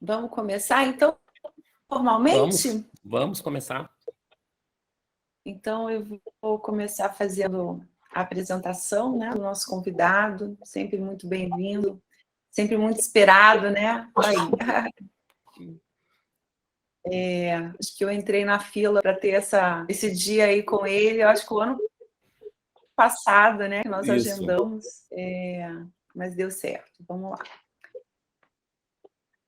Vamos começar, então, Vamos, formalmente? vamos começar. Então, eu vou começar fazendo a apresentação, né, do nosso convidado, sempre muito bem-vindo, sempre muito esperado, né? Acho que eu entrei na fila para ter esse dia aí com ele, eu acho que o ano passado, né, que nós Isso. agendamos, mas deu certo, vamos lá.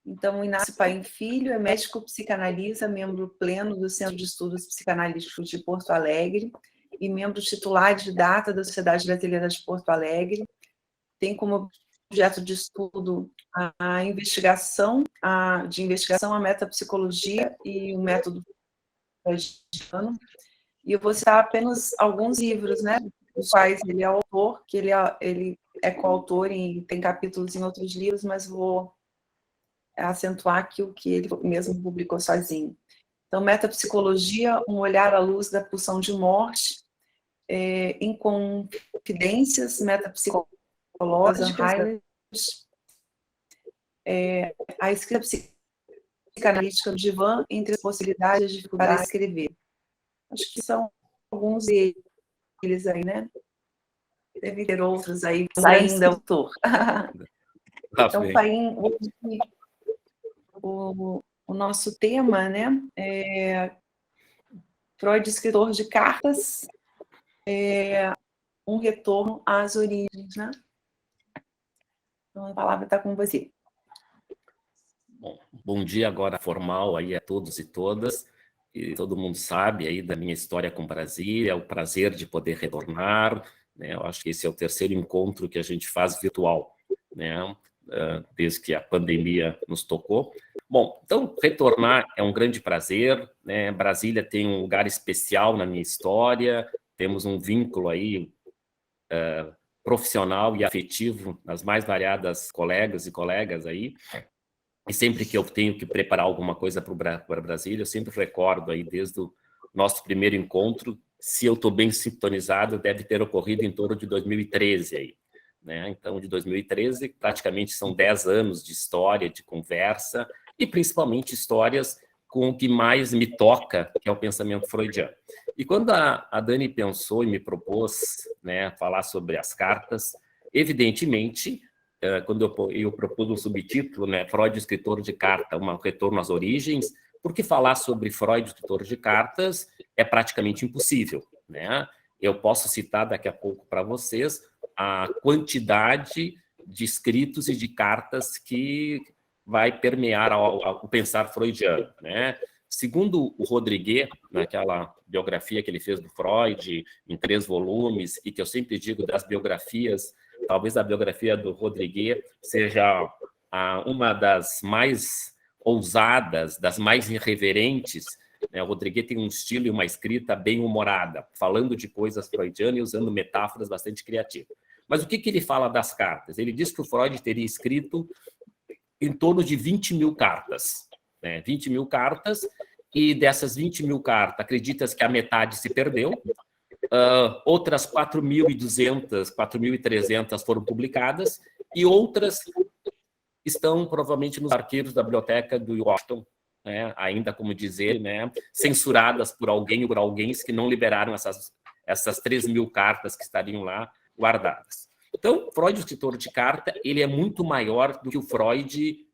Então, o Inácio Paim Filho é médico psicanalista, membro pleno do Centro de Estudos Psicanalíticos de Porto Alegre e membro titular de data da Sociedade Brasileira de Porto Alegre. Tem como objeto de estudo a investigação, a metapsicologia e o método freudiano. E eu vou citar apenas alguns livros, né, dos quais ele é autor, que ele é coautor e tem capítulos em outros livros, mas vou acentuar aqui o que ele mesmo publicou sozinho. Então, Metapsicologia, um olhar à luz da pulsão de morte, Inconfidências metapsicológicas, a escrita psicanalítica do divã entre as possibilidades e dificuldades para escrever. Acho que são alguns deles aí, né? Deve ter outros aí, ainda autor. Então, Paim, o nosso tema, né, é Freud, escritor de cartas, um retorno às origens, né? Então, a palavra está com você. Bom dia agora formal aí a todos e todas. E todo mundo sabe aí da minha história com Brasília, o prazer de poder retornar, né? Eu acho que esse é o terceiro encontro que a gente faz virtual, né? Desde que a pandemia nos tocou. Bom, então, retornar é um grande prazer, né? Brasília tem um lugar especial na minha história, temos um vínculo aí profissional e afetivo nas mais variadas colegas e colegas aí. E sempre que eu tenho que preparar alguma coisa para Brasília, eu sempre recordo aí desde o nosso primeiro encontro, se eu estou bem sintonizado, deve ter ocorrido em torno de 2013 aí, né? Então, de 2013, praticamente são 10 anos de história, de conversa, e principalmente histórias com o que mais me toca, que é o pensamento freudiano. E quando a Dani pensou e me propôs, né, falar sobre as cartas, evidentemente, quando eu propus um subtítulo, né, Freud, escritor de carta, um retorno às origens, porque falar sobre Freud, escritor de cartas, é praticamente impossível, né? Eu posso citar daqui a pouco para vocês a quantidade de escritos e de cartas que vai permear o pensar freudiano, né? Segundo o Rodrigues, naquela biografia que ele fez do Freud, em 3 volumes, e que eu sempre digo das biografias, talvez a biografia do Rodrigues seja uma das mais ousadas, das mais irreverentes, né? O Rodrigues tem um estilo e uma escrita bem humorada, falando de coisas freudianas e usando metáforas bastante criativas. Mas o que ele fala das cartas? Ele diz que o Freud teria escrito em torno de 20 mil cartas, né? 20 mil cartas, e dessas 20 mil cartas, acredita-se que a metade se perdeu, outras 4.200, 4.300 foram publicadas, e outras estão provavelmente nos arquivos da biblioteca do Washington, né? Ainda, como dizer, né, censuradas por alguém ou por alguém que não liberaram essas 3 mil cartas que estariam lá guardadas. Então, Freud, o escritor de carta, ele é muito maior do que o Freud,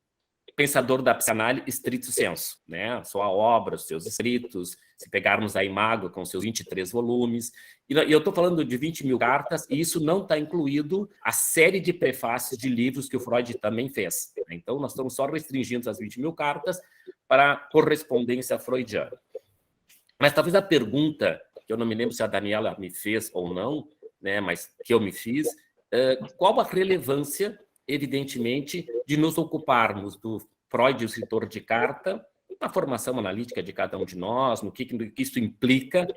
pensador da psicanálise estrito sensu, né? Sua obra, os seus escritos, se pegarmos a Imago com seus 23 volumes, e eu estou falando de 20 mil cartas, e isso não está incluído a série de prefácios de livros que o Freud também fez. Então, nós estamos só restringindo as 20 mil cartas para correspondência freudiana. Mas talvez a pergunta, que eu não me lembro se a Daniela me fez ou não, né, mas que eu me fiz, qual a relevância, evidentemente, de nos ocuparmos do Freud, o escritor de carta, na formação analítica de cada um de nós, no que isso implica,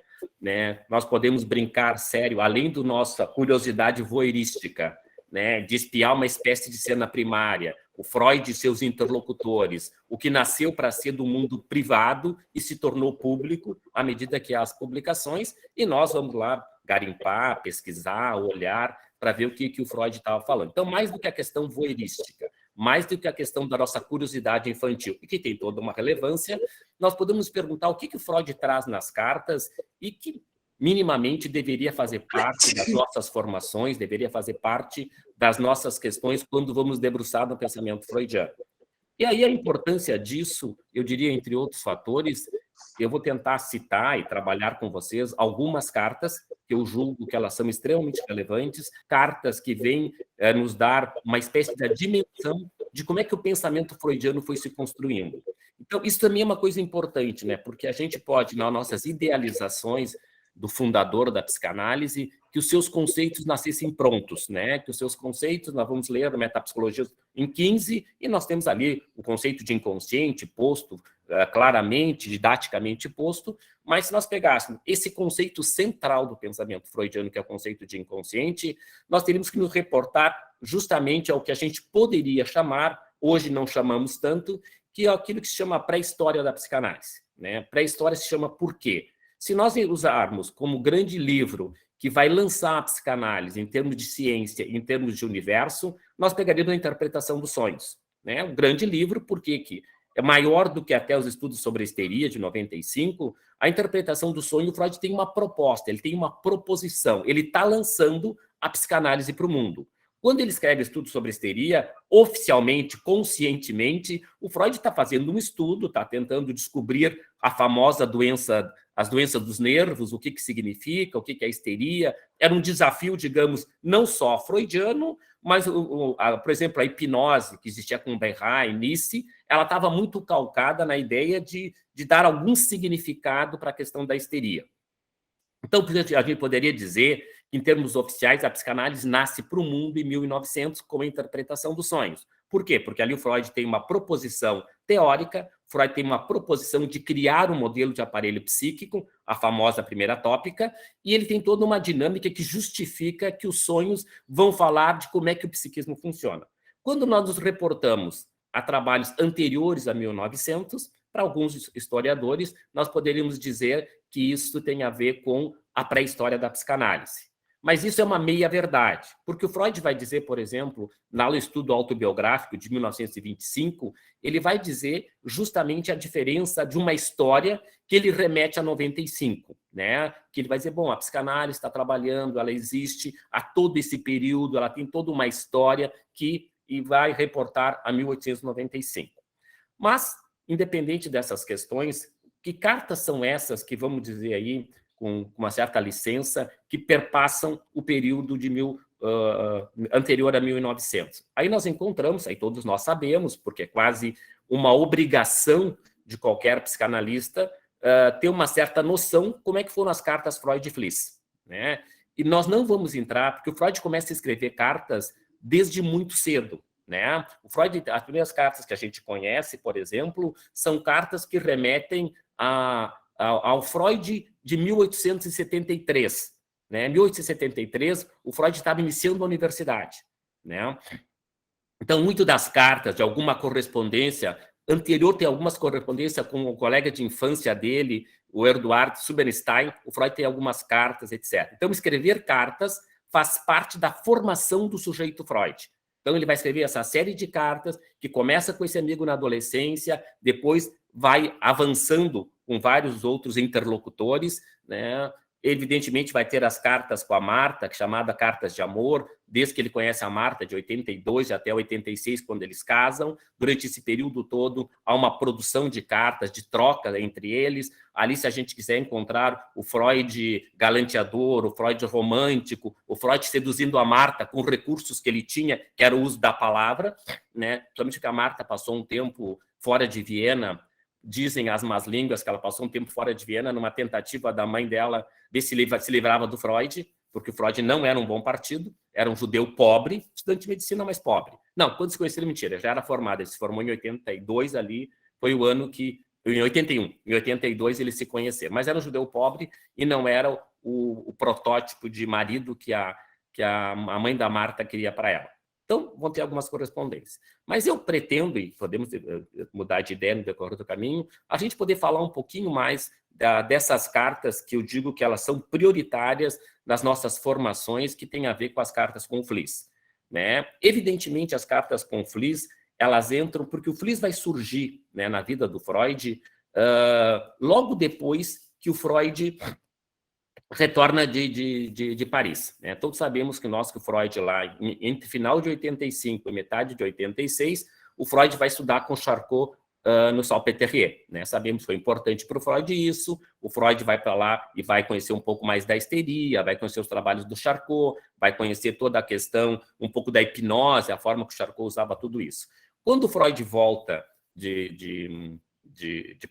né? Nós podemos brincar sério, além da nossa curiosidade voyeurística, né, de espiar uma espécie de cena primária, o Freud e seus interlocutores, o que nasceu para ser do mundo privado e se tornou público à medida que há as publicações, e nós vamos lá garimpar, pesquisar, olhar, para ver o que o Freud estava falando. Então, mais do que a questão voyeurística, mais do que a questão da nossa curiosidade infantil, e que tem toda uma relevância, nós podemos perguntar o que o Freud traz nas cartas e que minimamente deveria fazer parte das nossas formações, deveria fazer parte das nossas questões quando vamos debruçar no pensamento freudiano. E aí a importância disso, eu diria, entre outros fatores, eu vou tentar citar e trabalhar com vocês algumas cartas que eu julgo que elas são extremamente relevantes, cartas que vêm nos dar uma espécie de dimensão de como é que o pensamento freudiano foi se construindo. Então, isso também é uma coisa importante, né? Porque a gente pode, nas nossas idealizações do fundador da psicanálise, que os seus conceitos nascessem prontos, né? Que os seus conceitos, nós vamos ler a Metapsicologia em 15, e nós temos ali o conceito de inconsciente posto claramente, didaticamente posto, mas se nós pegássemos esse conceito central do pensamento freudiano, que é o conceito de inconsciente, nós teríamos que nos reportar justamente ao que a gente poderia chamar, hoje não chamamos tanto, que é aquilo que se chama pré-história da psicanálise, né? Pré-história se chama por quê? Se nós usarmos como grande livro que vai lançar a psicanálise em termos de ciência, em termos de universo, nós pegaríamos a interpretação dos sonhos, né? Um grande livro, porque que é maior do que até os estudos sobre a histeria de 95, a interpretação do sonho, o Freud tem uma proposta, ele tem uma proposição, ele está lançando a psicanálise para o mundo. Quando ele escreve estudos sobre histeria, oficialmente, conscientemente, o Freud está fazendo um estudo, está tentando descobrir a famosa doença, as doenças dos nervos, o que significa, o que é histeria. Era um desafio, digamos, não só freudiano, mas, por exemplo, a hipnose que existia com Benra e Nice, ela estava muito calcada na ideia de dar algum significado para a questão da histeria. Então, a gente poderia dizer que, em termos oficiais, a psicanálise nasce para o mundo em 1900 com a interpretação dos sonhos. Por quê? Porque ali o Freud tem uma proposição teórica, Freud tem uma proposição de criar um modelo de aparelho psíquico, a famosa primeira tópica, e ele tem toda uma dinâmica que justifica que os sonhos vão falar de como é que o psiquismo funciona. Quando nós nos reportamos a trabalhos anteriores a 1900, para alguns historiadores, nós poderíamos dizer que isso tem a ver com a pré-história da psicanálise. Mas isso é uma meia-verdade, porque o Freud vai dizer, por exemplo, no estudo autobiográfico de 1925, ele vai dizer justamente a diferença de uma história que ele remete a 95, né? Que ele vai dizer, bom, a psicanálise está trabalhando, ela existe há todo esse período, ela tem toda uma história e vai reportar a 1895. Mas, independente dessas questões, que cartas são essas que, vamos dizer aí, com uma certa licença, que perpassam o período anterior a 1900. Aí nós encontramos, aí todos nós sabemos, porque é quase uma obrigação de qualquer psicanalista ter uma certa noção como é que foram as cartas Freud e Fliess, né? E nós não vamos entrar, porque o Freud começa a escrever cartas desde muito cedo, né? O Freud, as primeiras cartas que a gente conhece, por exemplo, são cartas que remetem ao Freud de 1873. Né? Em 1873, o Freud estava iniciando a universidade. Né? Então, muito das cartas, de alguma correspondência anterior, tem algumas correspondências com o colega de infância dele, o Eduard Subenstein, o Freud tem algumas cartas, etc. Então, escrever cartas faz parte da formação do sujeito Freud. Então, ele vai escrever essa série de cartas que começa com esse amigo na adolescência, depois vai avançando com vários outros interlocutores, né? Evidentemente, vai ter as cartas com a Marta, chamada Cartas de Amor, desde que ele conhece a Marta, de 82 até 86, quando eles casam. Durante esse período todo, há uma produção de cartas, de troca entre eles. Ali, se a gente quiser encontrar o Freud galanteador, o Freud romântico, o Freud seduzindo a Marta com recursos que ele tinha, que era o uso da palavra, né? Principalmente que a Marta passou um tempo fora de Viena. Dizem as más línguas que ela passou um tempo fora de Viena numa tentativa da mãe dela ver se livrava do Freud, porque o Freud não era um bom partido, era um judeu pobre, estudante de medicina, mas pobre. Não, quando se conheceram, mentira, já era formado, ele se formou em 82 ali, foi o ano que, em 81, em 82 eles se conheceram, mas era um judeu pobre e não era o protótipo de marido que a mãe da Marta queria para ela. Então, vão ter algumas correspondências. Mas eu pretendo, e podemos mudar de ideia no decorrer do caminho, a gente poder falar um pouquinho mais dessas cartas que eu digo que elas são prioritárias nas nossas formações, que tem a ver com as cartas com o Fliess. Né? Evidentemente, as cartas com o Fliess, elas entram porque o Fliss vai surgir, né, na vida do Freud logo depois que o Freud retorna de Paris, né? Todos sabemos que o Freud lá, entre final de 85 e metade de 86, o Freud vai estudar com Charcot no Salpêtrière, né? Sabemos que foi importante para o Freud isso. O Freud vai para lá e vai conhecer um pouco mais da histeria, vai conhecer os trabalhos do Charcot, vai conhecer toda a questão, um pouco da hipnose, a forma que o Charcot usava tudo isso. Quando o Freud volta de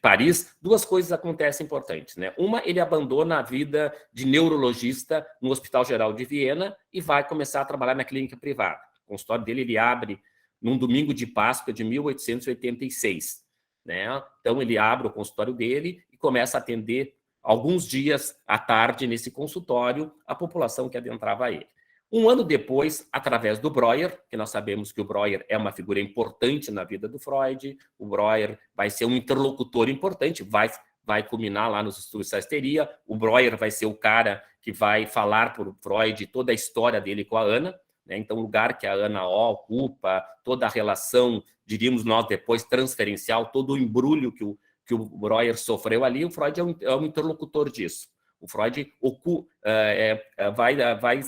Paris, duas coisas acontecem importantes, né? Uma, ele abandona a vida de neurologista no Hospital Geral de Viena e vai começar a trabalhar na clínica privada. O consultório dele ele abre num domingo de Páscoa de 1886, né? Então ele abre o consultório dele e começa a atender alguns dias à tarde nesse consultório a população que adentrava ele. Um ano depois, através do Breuer, que nós sabemos que o Breuer é uma figura importante na vida do Freud, o Breuer vai ser um interlocutor importante, vai culminar lá nos estudos da histeria, o Breuer vai ser o cara que vai falar para o Freud toda a história dele com a Ana, né? Então, o lugar que a Ana ocupa, toda a relação, diríamos nós depois, transferencial, todo o embrulho que o Breuer sofreu ali, o Freud é um interlocutor disso. O Freud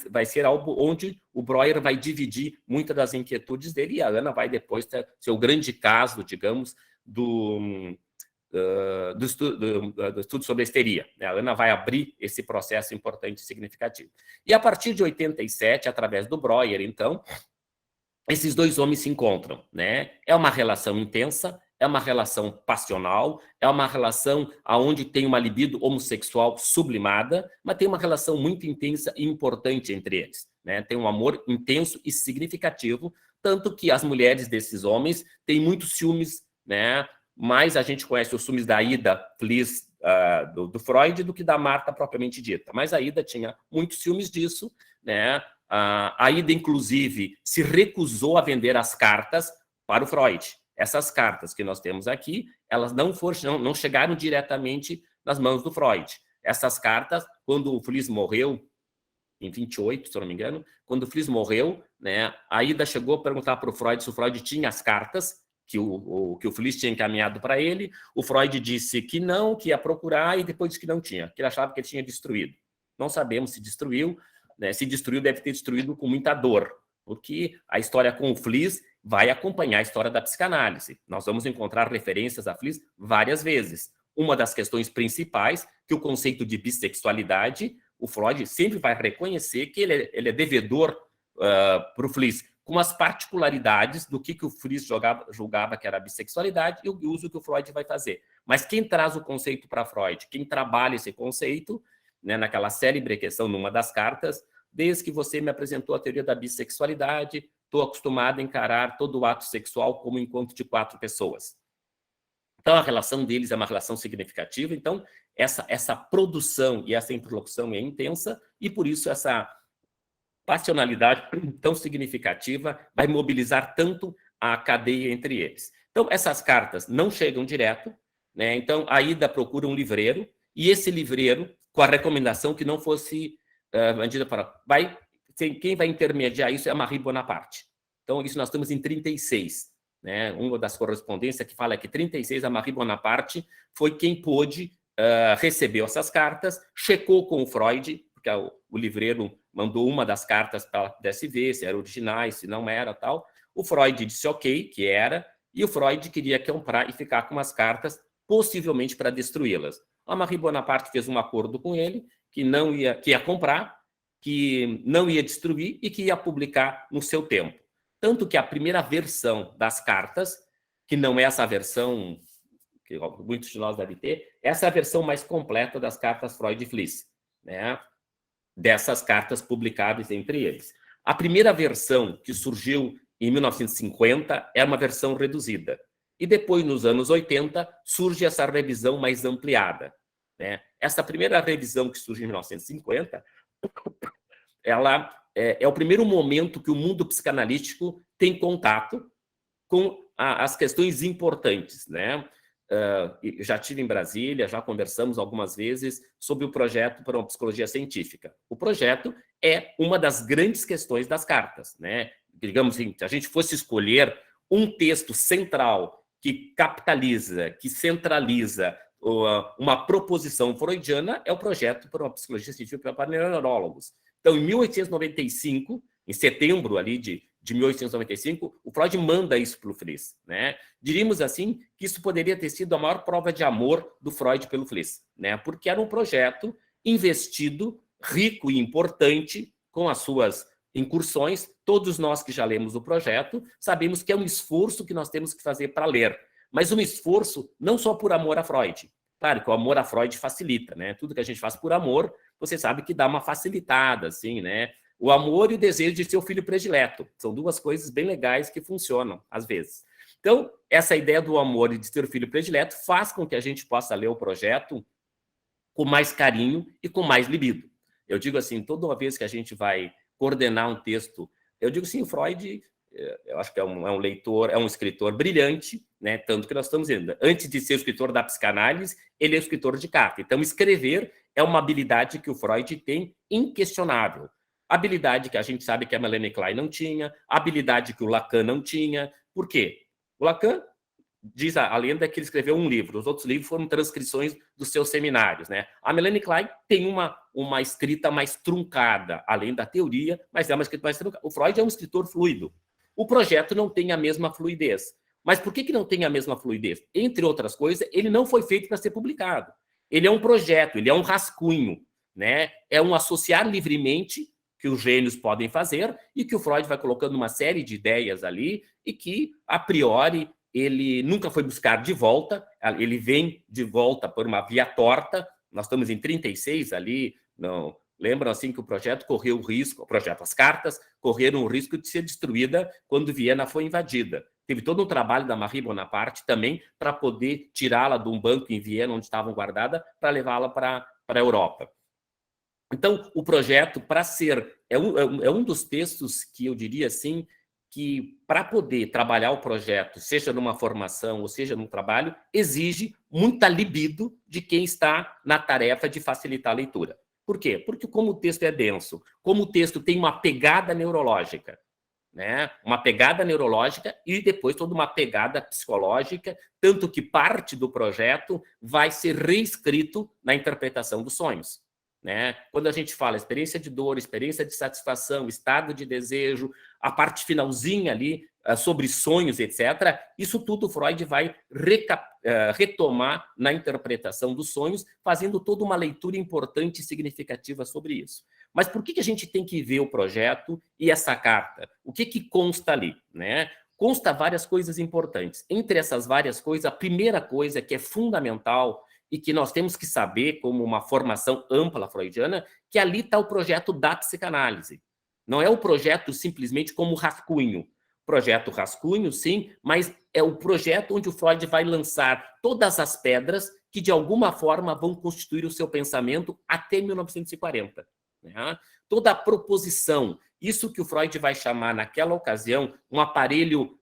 vai ser algo onde o Breuer vai dividir muitas das inquietudes dele e a Ana vai depois ser o grande caso, digamos, do estudo sobre a histeria. A Ana vai abrir esse processo importante e significativo. E a partir de 87, através do Breuer, então, esses dois homens se encontram, né? É uma relação intensa, é uma relação passional, é uma relação onde tem uma libido homossexual sublimada, mas tem uma relação muito intensa e importante entre eles, né? Tem um amor intenso e significativo, tanto que as mulheres desses homens têm muitos ciúmes, né? Mais a gente conhece os ciúmes da Ida Fliss, do Freud, do que da Marta propriamente dita. Mas a Ida tinha muitos ciúmes disso, né? A Ida, inclusive, se recusou a vender as cartas para o Freud. Essas cartas que nós temos aqui, elas não chegaram diretamente nas mãos do Freud. Essas cartas, quando o Fliss morreu, em 28, se eu não me engano, quando o Fliss morreu, né, a Ida chegou a perguntar para o Freud se o Freud tinha as cartas que o Fliss tinha encaminhado para ele. O Freud disse que não, que ia procurar, e depois disse que não tinha, que ele achava que ele tinha destruído. Não sabemos se destruiu, né? Se destruiu, deve ter destruído com muita dor, porque a história com o Fliss vai acompanhar a história da psicanálise. Nós vamos encontrar referências a Fliss várias vezes. Uma das questões principais, que o conceito de bissexualidade, o Freud sempre vai reconhecer que ele é devedor para o Fliss, com as particularidades do que o Fliss julgava que era a bissexualidade e o uso que o Freud vai fazer. Mas quem traz o conceito para Freud, quem trabalha esse conceito, né, naquela célebre questão, numa das cartas, desde que você me apresentou a teoria da bissexualidade, estou acostumado a encarar todo o ato sexual como um encontro de 4 pessoas. Então, a relação deles é uma relação significativa. Então, essa produção e essa interlocução é intensa e, por isso, essa passionalidade tão significativa vai mobilizar tanto a cadeia entre eles. Então, essas cartas não chegam direto, né? Então, a Ida procura um livreiro e esse livreiro, com a recomendação que não fosse vendida para... Quem vai intermediar isso é a Marie Bonaparte. Então, isso nós estamos em 36. Né? Uma das correspondências que fala que 36, a Marie Bonaparte foi quem pôde receber essas cartas, checou com o Freud, porque o livreiro mandou uma das cartas para ela pudesse ver se eram originais, se não era, tal. O Freud disse ok, que era, e o Freud queria comprar e ficar com as cartas, possivelmente para destruí-las. A Marie Bonaparte fez um acordo com ele, que ia comprar, que não ia destruir e que ia publicar no seu tempo. Tanto que a primeira versão das cartas, que não é essa versão que muitos de nós devem ter, essa é a versão mais completa das cartas Freud e Fliss, né? Dessas cartas publicáveis entre eles. A primeira versão, que surgiu em 1950, é uma versão reduzida. E depois, nos anos 80, surge essa revisão mais ampliada, né? Essa primeira revisão que surge em 1950, ela é o primeiro momento que o mundo psicanalítico tem contato com as questões importantes, né? Já estive em Brasília, já conversamos algumas vezes sobre o projeto para uma psicologia científica. O projeto é uma das grandes questões das cartas, né? Digamos assim, se a gente fosse escolher um texto central que capitaliza, que centraliza uma proposição freudiana é o projeto para uma psicologia científica para neurólogos. Então, em 1895, em setembro ali de 1895, o Freud manda isso para o Fliess, né? Diríamos assim que isso poderia ter sido a maior prova de amor do Freud pelo Fliess, né? Porque era um projeto investido, rico e importante, com as suas incursões. Todos nós que já lemos o projeto sabemos que é um esforço que nós temos que fazer para ler, mas um esforço não só por amor a Freud. Claro que o amor a Freud facilita, né? Tudo que a gente faz por amor, você sabe que dá uma facilitada, assim, né? O amor e o desejo de ser o filho predileto. São duas coisas bem legais que funcionam, às vezes. Então, essa ideia do amor e de ser o filho predileto faz com que a gente possa ler o projeto com mais carinho e com mais libido. Eu digo assim, toda uma vez que a gente vai coordenar um texto, eu digo assim, o Freud, eu acho que é um leitor, é um escritor brilhante, né? Tanto que nós estamos dizendo, antes de ser o escritor da psicanálise, ele é o escritor de Kafka. Então, escrever é uma habilidade que o Freud tem inquestionável. Habilidade que a gente sabe que a Melanie Klein não tinha, habilidade que o Lacan não tinha. Por quê? O Lacan, diz a lenda, que ele escreveu um livro, os outros livros foram transcrições dos seus seminários, né? A Melanie Klein tem uma escrita mais truncada, além da teoria, mas é uma escrita mais truncada. O Freud é um escritor fluido. O projeto não tem a mesma fluidez. Mas por que não tem a mesma fluidez? Entre outras coisas, ele não foi feito para ser publicado. Ele é um projeto, ele é um rascunho, né? É um associar livremente que os gênios podem fazer e que o Freud vai colocando uma série de ideias ali e que, a priori, ele nunca foi buscar de volta, ele vem de volta por uma via torta. Nós estamos em 36 ali, não lembram assim que o projeto correu o risco, as cartas correram o risco de ser destruída quando Viena foi invadida. Teve todo um trabalho da Marie Bonaparte também para poder tirá-la de um banco em Viena, onde estavam guardadas, para levá-la para a Europa. Então, o projeto, para ser... É um dos textos que eu diria assim, que para poder trabalhar o projeto, seja numa formação ou seja num trabalho, exige muita libido de quem está na tarefa de facilitar a leitura. Por quê? Porque como o texto é denso, como o texto tem uma pegada neurológica, né? Uma pegada neurológica e depois toda uma pegada psicológica, tanto que parte do projeto vai ser reescrito na interpretação dos sonhos. Né? Quando a gente fala experiência de dor, experiência de satisfação, estado de desejo, a parte finalzinha ali sobre sonhos, etc., isso tudo Freud vai retomar na interpretação dos sonhos, fazendo toda uma leitura importante e significativa sobre isso. Mas por que a gente tem que ver o projeto e essa carta? O que consta ali? Né? Consta várias coisas importantes. Entre essas várias coisas, a primeira coisa que é fundamental e que nós temos que saber, como uma formação ampla freudiana, que ali está o projeto da psicanálise. Não é o projeto simplesmente como rascunho. Projeto rascunho, sim, mas é o projeto onde o Freud vai lançar todas as pedras que, de alguma forma, vão constituir o seu pensamento até 1940. Né? Toda a proposição, isso que o Freud vai chamar, naquela ocasião, um aparelho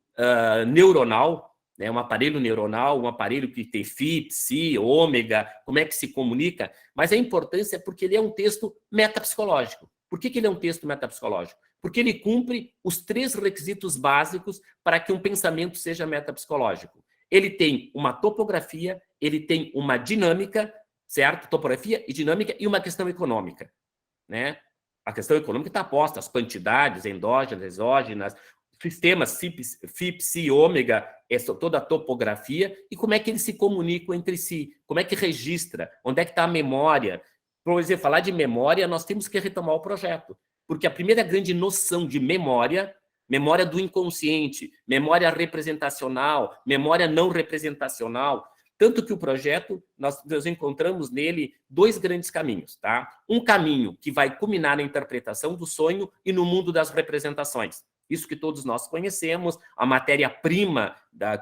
neuronal, né, um aparelho neuronal, um aparelho que tem Phi, Psi, ômega, como é que se comunica, mas a importância é porque ele é um texto metapsicológico. Por que ele é um texto metapsicológico? Porque ele cumpre os 3 requisitos básicos para que um pensamento seja metapsicológico. Ele tem uma topografia, ele tem uma dinâmica, certo? Topografia e dinâmica e uma questão econômica. Né? A questão econômica está posta, as quantidades endógenas, exógenas, sistemas Phi, Psi, ômega, toda a topografia, e como é que eles se comunicam entre si, como é que registra, onde é que está a memória. Por exemplo, falar de memória, nós temos que retomar o projeto, porque a primeira grande noção de memória, memória do inconsciente, memória representacional, memória não representacional, tanto que o projeto, nós encontramos nele 2 grandes caminhos. Tá? Um caminho que vai culminar na interpretação do sonho e no mundo das representações. Isso que todos nós conhecemos, a matéria-prima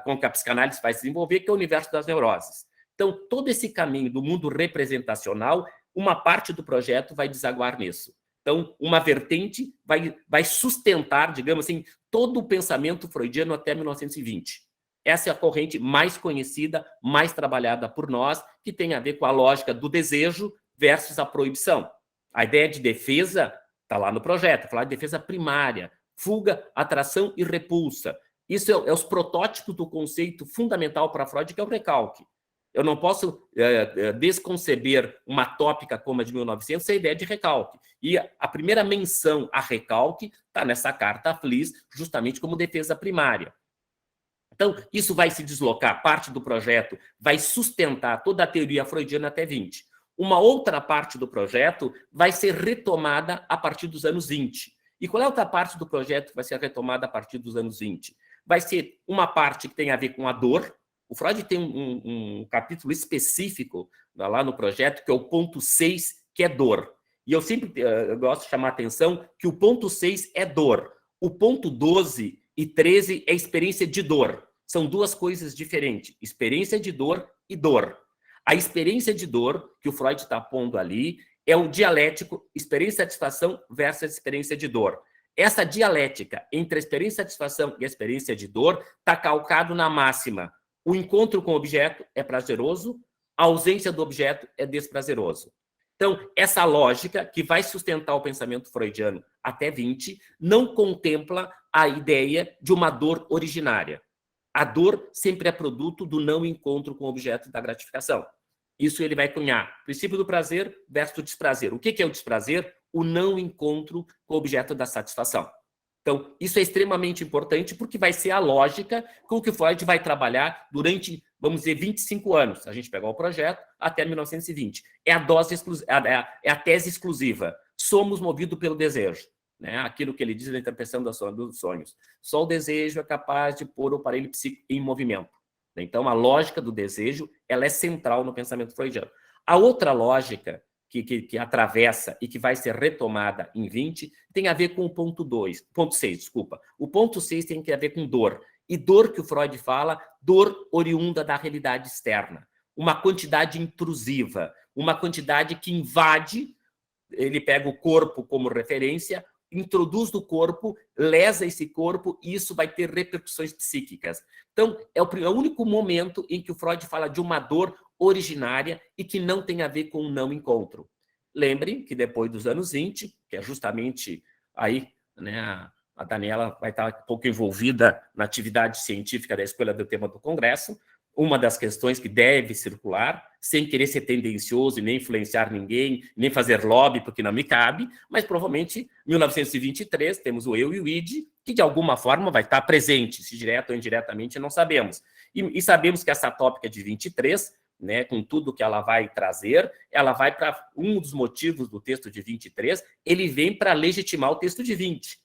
com que a psicanálise vai se desenvolver, que é o universo das neuroses. Então, todo esse caminho do mundo representacional, uma parte do projeto vai desaguar nisso. Então, uma vertente vai sustentar, digamos assim, todo o pensamento freudiano até 1920. Essa é a corrente mais conhecida, mais trabalhada por nós, que tem a ver com a lógica do desejo versus a proibição. A ideia de defesa está lá no projeto, falar de defesa primária, fuga, atração e repulsa. Isso é os protótipos do conceito fundamental para Freud, que é o recalque. Eu não posso desconceber uma tópica como a de 1900 sem a ideia de recalque. E a primeira menção a recalque está nessa carta a Fliess, justamente como defesa primária. Então, isso vai se deslocar, parte do projeto vai sustentar toda a teoria freudiana até 20. Uma outra parte do projeto vai ser retomada a partir dos anos 20. E qual é a outra parte do projeto que vai ser retomada a partir dos anos 20? Vai ser uma parte que tem a ver com a dor. O Freud tem um capítulo específico lá no projeto, que é o ponto 6, que é dor. E eu sempre gosto de chamar a atenção que o ponto 6 é dor. O ponto 12 e 13 é experiência de dor. São duas coisas diferentes, experiência de dor e dor. A experiência de dor, que o Freud está pondo ali, é o dialético experiência de satisfação versus experiência de dor. Essa dialética entre a experiência de satisfação e a experiência de dor está calcado na máxima: o encontro com o objeto é prazeroso, a ausência do objeto é desprazeroso. Então, essa lógica que vai sustentar o pensamento freudiano até 20 não contempla a ideia de uma dor originária. A dor sempre é produto do não encontro com o objeto da gratificação. Isso ele vai cunhar princípio do prazer versus o desprazer. O que é o desprazer? O não encontro com o objeto da satisfação. Então, isso é extremamente importante porque vai ser a lógica com que o Freud vai trabalhar durante, vamos dizer, 25 anos. A gente pegar o projeto até 1920. É a tese exclusiva. Somos movidos pelo desejo. Né? Aquilo que ele diz na interpretação dos sonhos. Só o desejo é capaz de pôr o aparelho psíquico em movimento. Então, a lógica do desejo ela é central no pensamento freudiano. A outra lógica que atravessa e que vai ser retomada em 20 tem a ver com o ponto 6, desculpa. O ponto 6 tem a ver com dor. E dor que o Freud fala, dor oriunda da realidade externa. Uma quantidade intrusiva, uma quantidade que invade, ele pega o corpo como referência, introduz no corpo, lesa esse corpo e isso vai ter repercussões psíquicas. Então, é o único momento em que o Freud fala de uma dor originária e que não tem a ver com o não encontro. Lembrem que depois dos anos 20, que é justamente aí, né, a Daniela vai estar um pouco envolvida na atividade científica da escolha do tema do Congresso, uma das questões que deve circular, sem querer ser tendencioso e nem influenciar ninguém, nem fazer lobby, porque não me cabe, mas provavelmente, em 1923, temos o eu e o id, que de alguma forma vai estar presente, se direto ou indiretamente, não sabemos. E sabemos que essa tópica de 23, né, com tudo que ela vai trazer, ela vai para um dos motivos do texto de 23, ele vem para legitimar o texto de 20.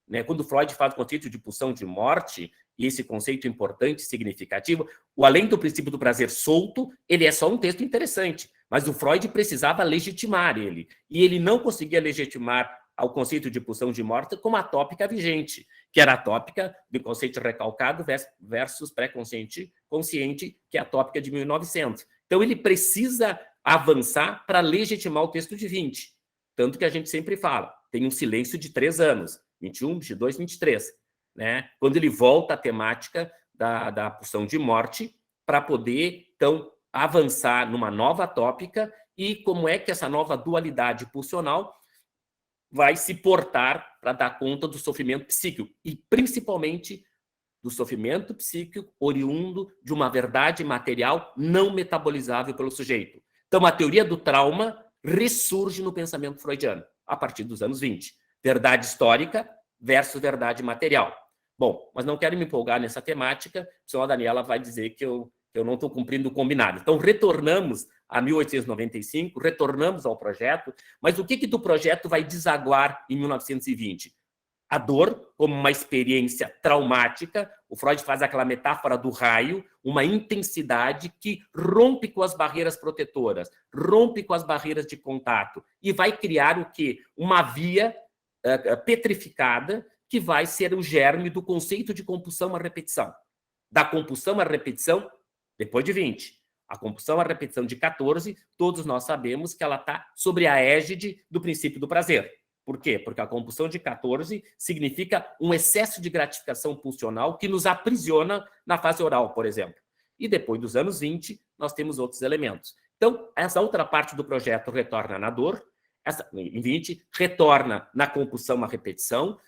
Né? Quando Freud faz o conceito de pulsão de morte, e esse conceito importante e significativo, além do princípio do prazer solto, ele é só um texto interessante, mas o Freud precisava legitimar ele, e ele não conseguia legitimar ao conceito de pulsão de morte como a tópica vigente, que era a tópica do conceito recalcado versus pré-consciente, consciente, que é a tópica de 1900. Então, ele precisa avançar para legitimar o texto de 20, tanto que a gente sempre fala, tem um silêncio de 3 anos, 21, 22, 23, né? Quando ele volta à temática da pulsão de morte, para poder, então, avançar numa nova tópica e como é que essa nova dualidade pulsional vai se portar para dar conta do sofrimento psíquico e, principalmente, do sofrimento psíquico oriundo de uma verdade material não metabolizável pelo sujeito. Então, a teoria do trauma ressurge no pensamento freudiano, a partir dos anos 20. Verdade histórica versus verdade material. Bom, mas não quero me empolgar nessa temática, senão a Daniela vai dizer que eu não estou cumprindo o combinado. Então, retornamos a 1895, retornamos ao projeto, mas o que do projeto vai desaguar em 1920? A dor, como uma experiência traumática, o Freud faz aquela metáfora do raio, uma intensidade que rompe com as barreiras protetoras, rompe com as barreiras de contato, e vai criar o quê? Uma via petrificada, que vai ser o germe do conceito de compulsão à repetição. Da compulsão à repetição, depois de 20. A compulsão à repetição de 14, todos nós sabemos que ela está sobre a égide do princípio do prazer. Por quê? Porque a compulsão de 14 significa um excesso de gratificação pulsional que nos aprisiona na fase oral, por exemplo. E depois dos anos 20, nós temos outros elementos. Então, essa outra parte do projeto retorna na dor, em 20, retorna na compulsão à repetição,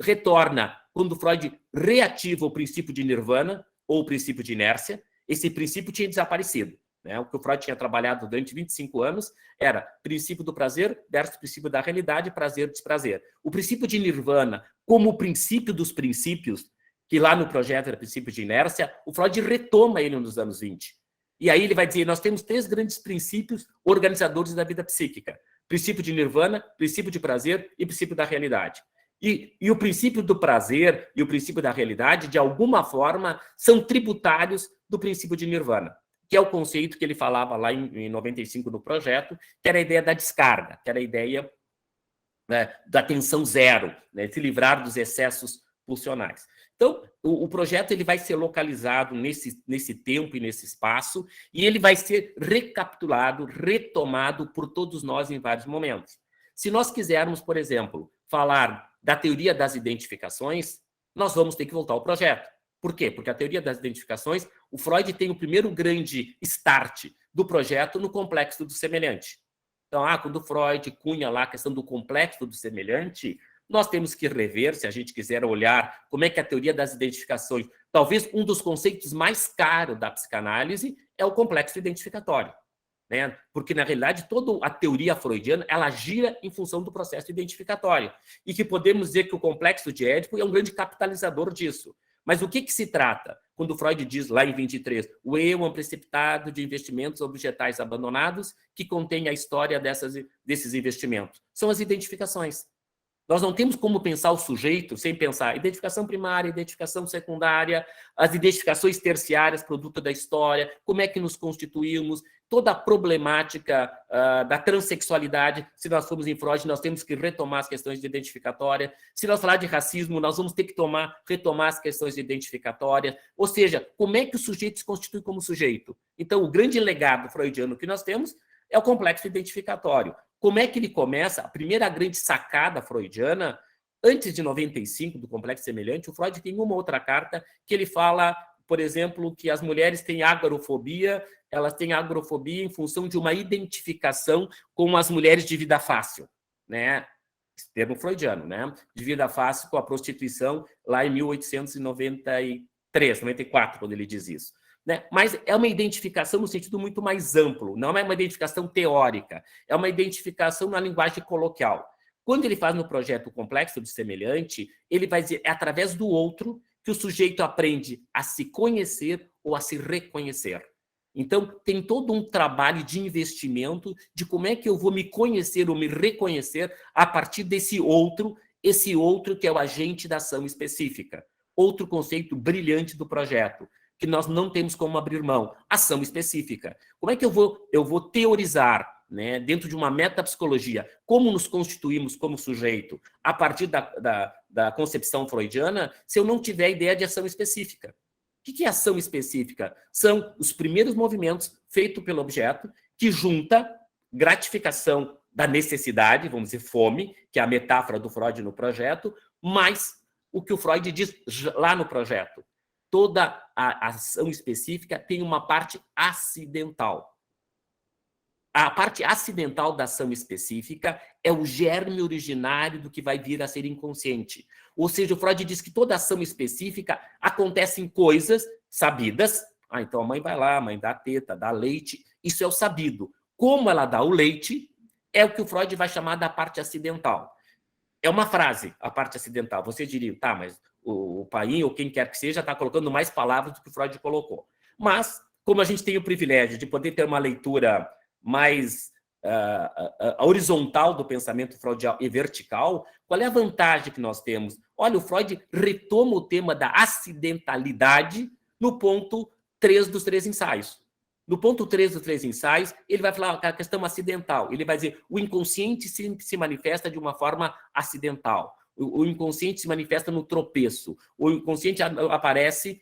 retorna quando Freud reativa o princípio de nirvana ou o princípio de inércia, esse princípio tinha desaparecido. Né? O que o Freud tinha trabalhado durante 25 anos era princípio do prazer versus princípio da realidade, prazer e desprazer. O princípio de nirvana, como o princípio dos princípios, que lá no projeto era princípio de inércia, o Freud retoma ele nos anos 20. E aí ele vai dizer, nós temos 3 grandes princípios organizadores da vida psíquica. Princípio de nirvana, princípio de prazer e princípio da realidade. E o princípio do prazer e o princípio da realidade, de alguma forma, são tributários do princípio de nirvana, que é o conceito que ele falava lá em 95 no projeto, que era a ideia da descarga, que era a ideia, né, da tensão zero, né, se livrar dos excessos pulsionais. Então, o projeto ele vai ser localizado nesse tempo e nesse espaço, e ele vai ser recapitulado, retomado por todos nós em vários momentos. Se nós quisermos, por exemplo, falar da teoria das identificações, nós vamos ter que voltar ao projeto. Por quê? Porque a teoria das identificações, o Freud tem o primeiro grande start do projeto no complexo do semelhante. Então, quando Freud cunha lá a questão do complexo do semelhante, nós temos que rever, se a gente quiser olhar como é que a teoria das identificações, talvez um dos conceitos mais caros da psicanálise é o complexo identificatório. Né? Porque, na realidade, toda a teoria freudiana ela gira em função do processo identificatório. E que podemos dizer que o complexo de Édipo é um grande capitalizador disso. Mas o que se trata? Quando Freud diz lá em 23, o eu é um precipitado de investimentos objetais abandonados que contém a história desses investimentos. São as identificações. Nós não temos como pensar o sujeito sem pensar identificação primária, identificação secundária, as identificações terciárias, produto da história, como é que nos constituímos, toda a problemática da transexualidade. Se nós formos em Freud, nós temos que retomar as questões de identificatória. Se nós falar de racismo, nós vamos ter que retomar as questões de identificatória. Ou seja, como é que o sujeito se constitui como sujeito? Então, o grande legado freudiano que nós temos é o complexo identificatório. Como é que ele começa? A primeira grande sacada freudiana, antes de 95, do complexo semelhante, o Freud tem uma outra carta que ele fala, por exemplo, que as mulheres têm agorafobia, elas têm agorafobia em função de uma identificação com as mulheres de vida fácil, né? Esse termo freudiano, né? De vida fácil com a prostituição, lá em 1893, 94, quando ele diz isso. Né? Mas é uma identificação no sentido muito mais amplo, não é uma identificação teórica, é uma identificação na linguagem coloquial. Quando ele faz no projeto o complexo de semelhante, ele vai dizer, é através do outro que o sujeito aprende a se conhecer ou a se reconhecer. Então, tem todo um trabalho de investimento de como é que eu vou me conhecer ou me reconhecer a partir desse outro, esse outro que é o agente da ação específica. Outro conceito brilhante do projeto, que nós não temos como abrir mão, ação específica. Como é que eu vou teorizar, né, dentro de uma metapsicologia, como nos constituímos como sujeito, a partir da concepção freudiana, se eu não tiver ideia de ação específica? O que é ação específica? São os primeiros movimentos feitos pelo objeto que junta gratificação da necessidade, vamos dizer, fome, que é a metáfora do Freud no projeto, mais o que o Freud diz lá no projeto. Toda a ação específica tem uma parte acidental. A parte acidental da ação específica é o germe originário do que vai vir a ser inconsciente. Ou seja, o Freud diz que toda ação específica acontece em coisas sabidas. Então a mãe vai lá, a mãe dá teta, dá leite. Isso é o sabido. Como ela dá o leite, é o que o Freud vai chamar da parte acidental. É uma frase, a parte acidental. Você diria, tá, mas o Paim ou quem quer que seja está colocando mais palavras do que o Freud colocou. Mas, como a gente tem o privilégio de poder ter uma leitura mais horizontal do pensamento freudiano e vertical, qual é a vantagem que nós temos? Olha, o Freud retoma o tema da acidentalidade no ponto 3 dos 3 ensaios. No ponto 3 dos 3 ensaios, ele vai falar a questão acidental. Ele vai dizer o inconsciente se manifesta de uma forma acidental. O inconsciente se manifesta no tropeço. O inconsciente aparece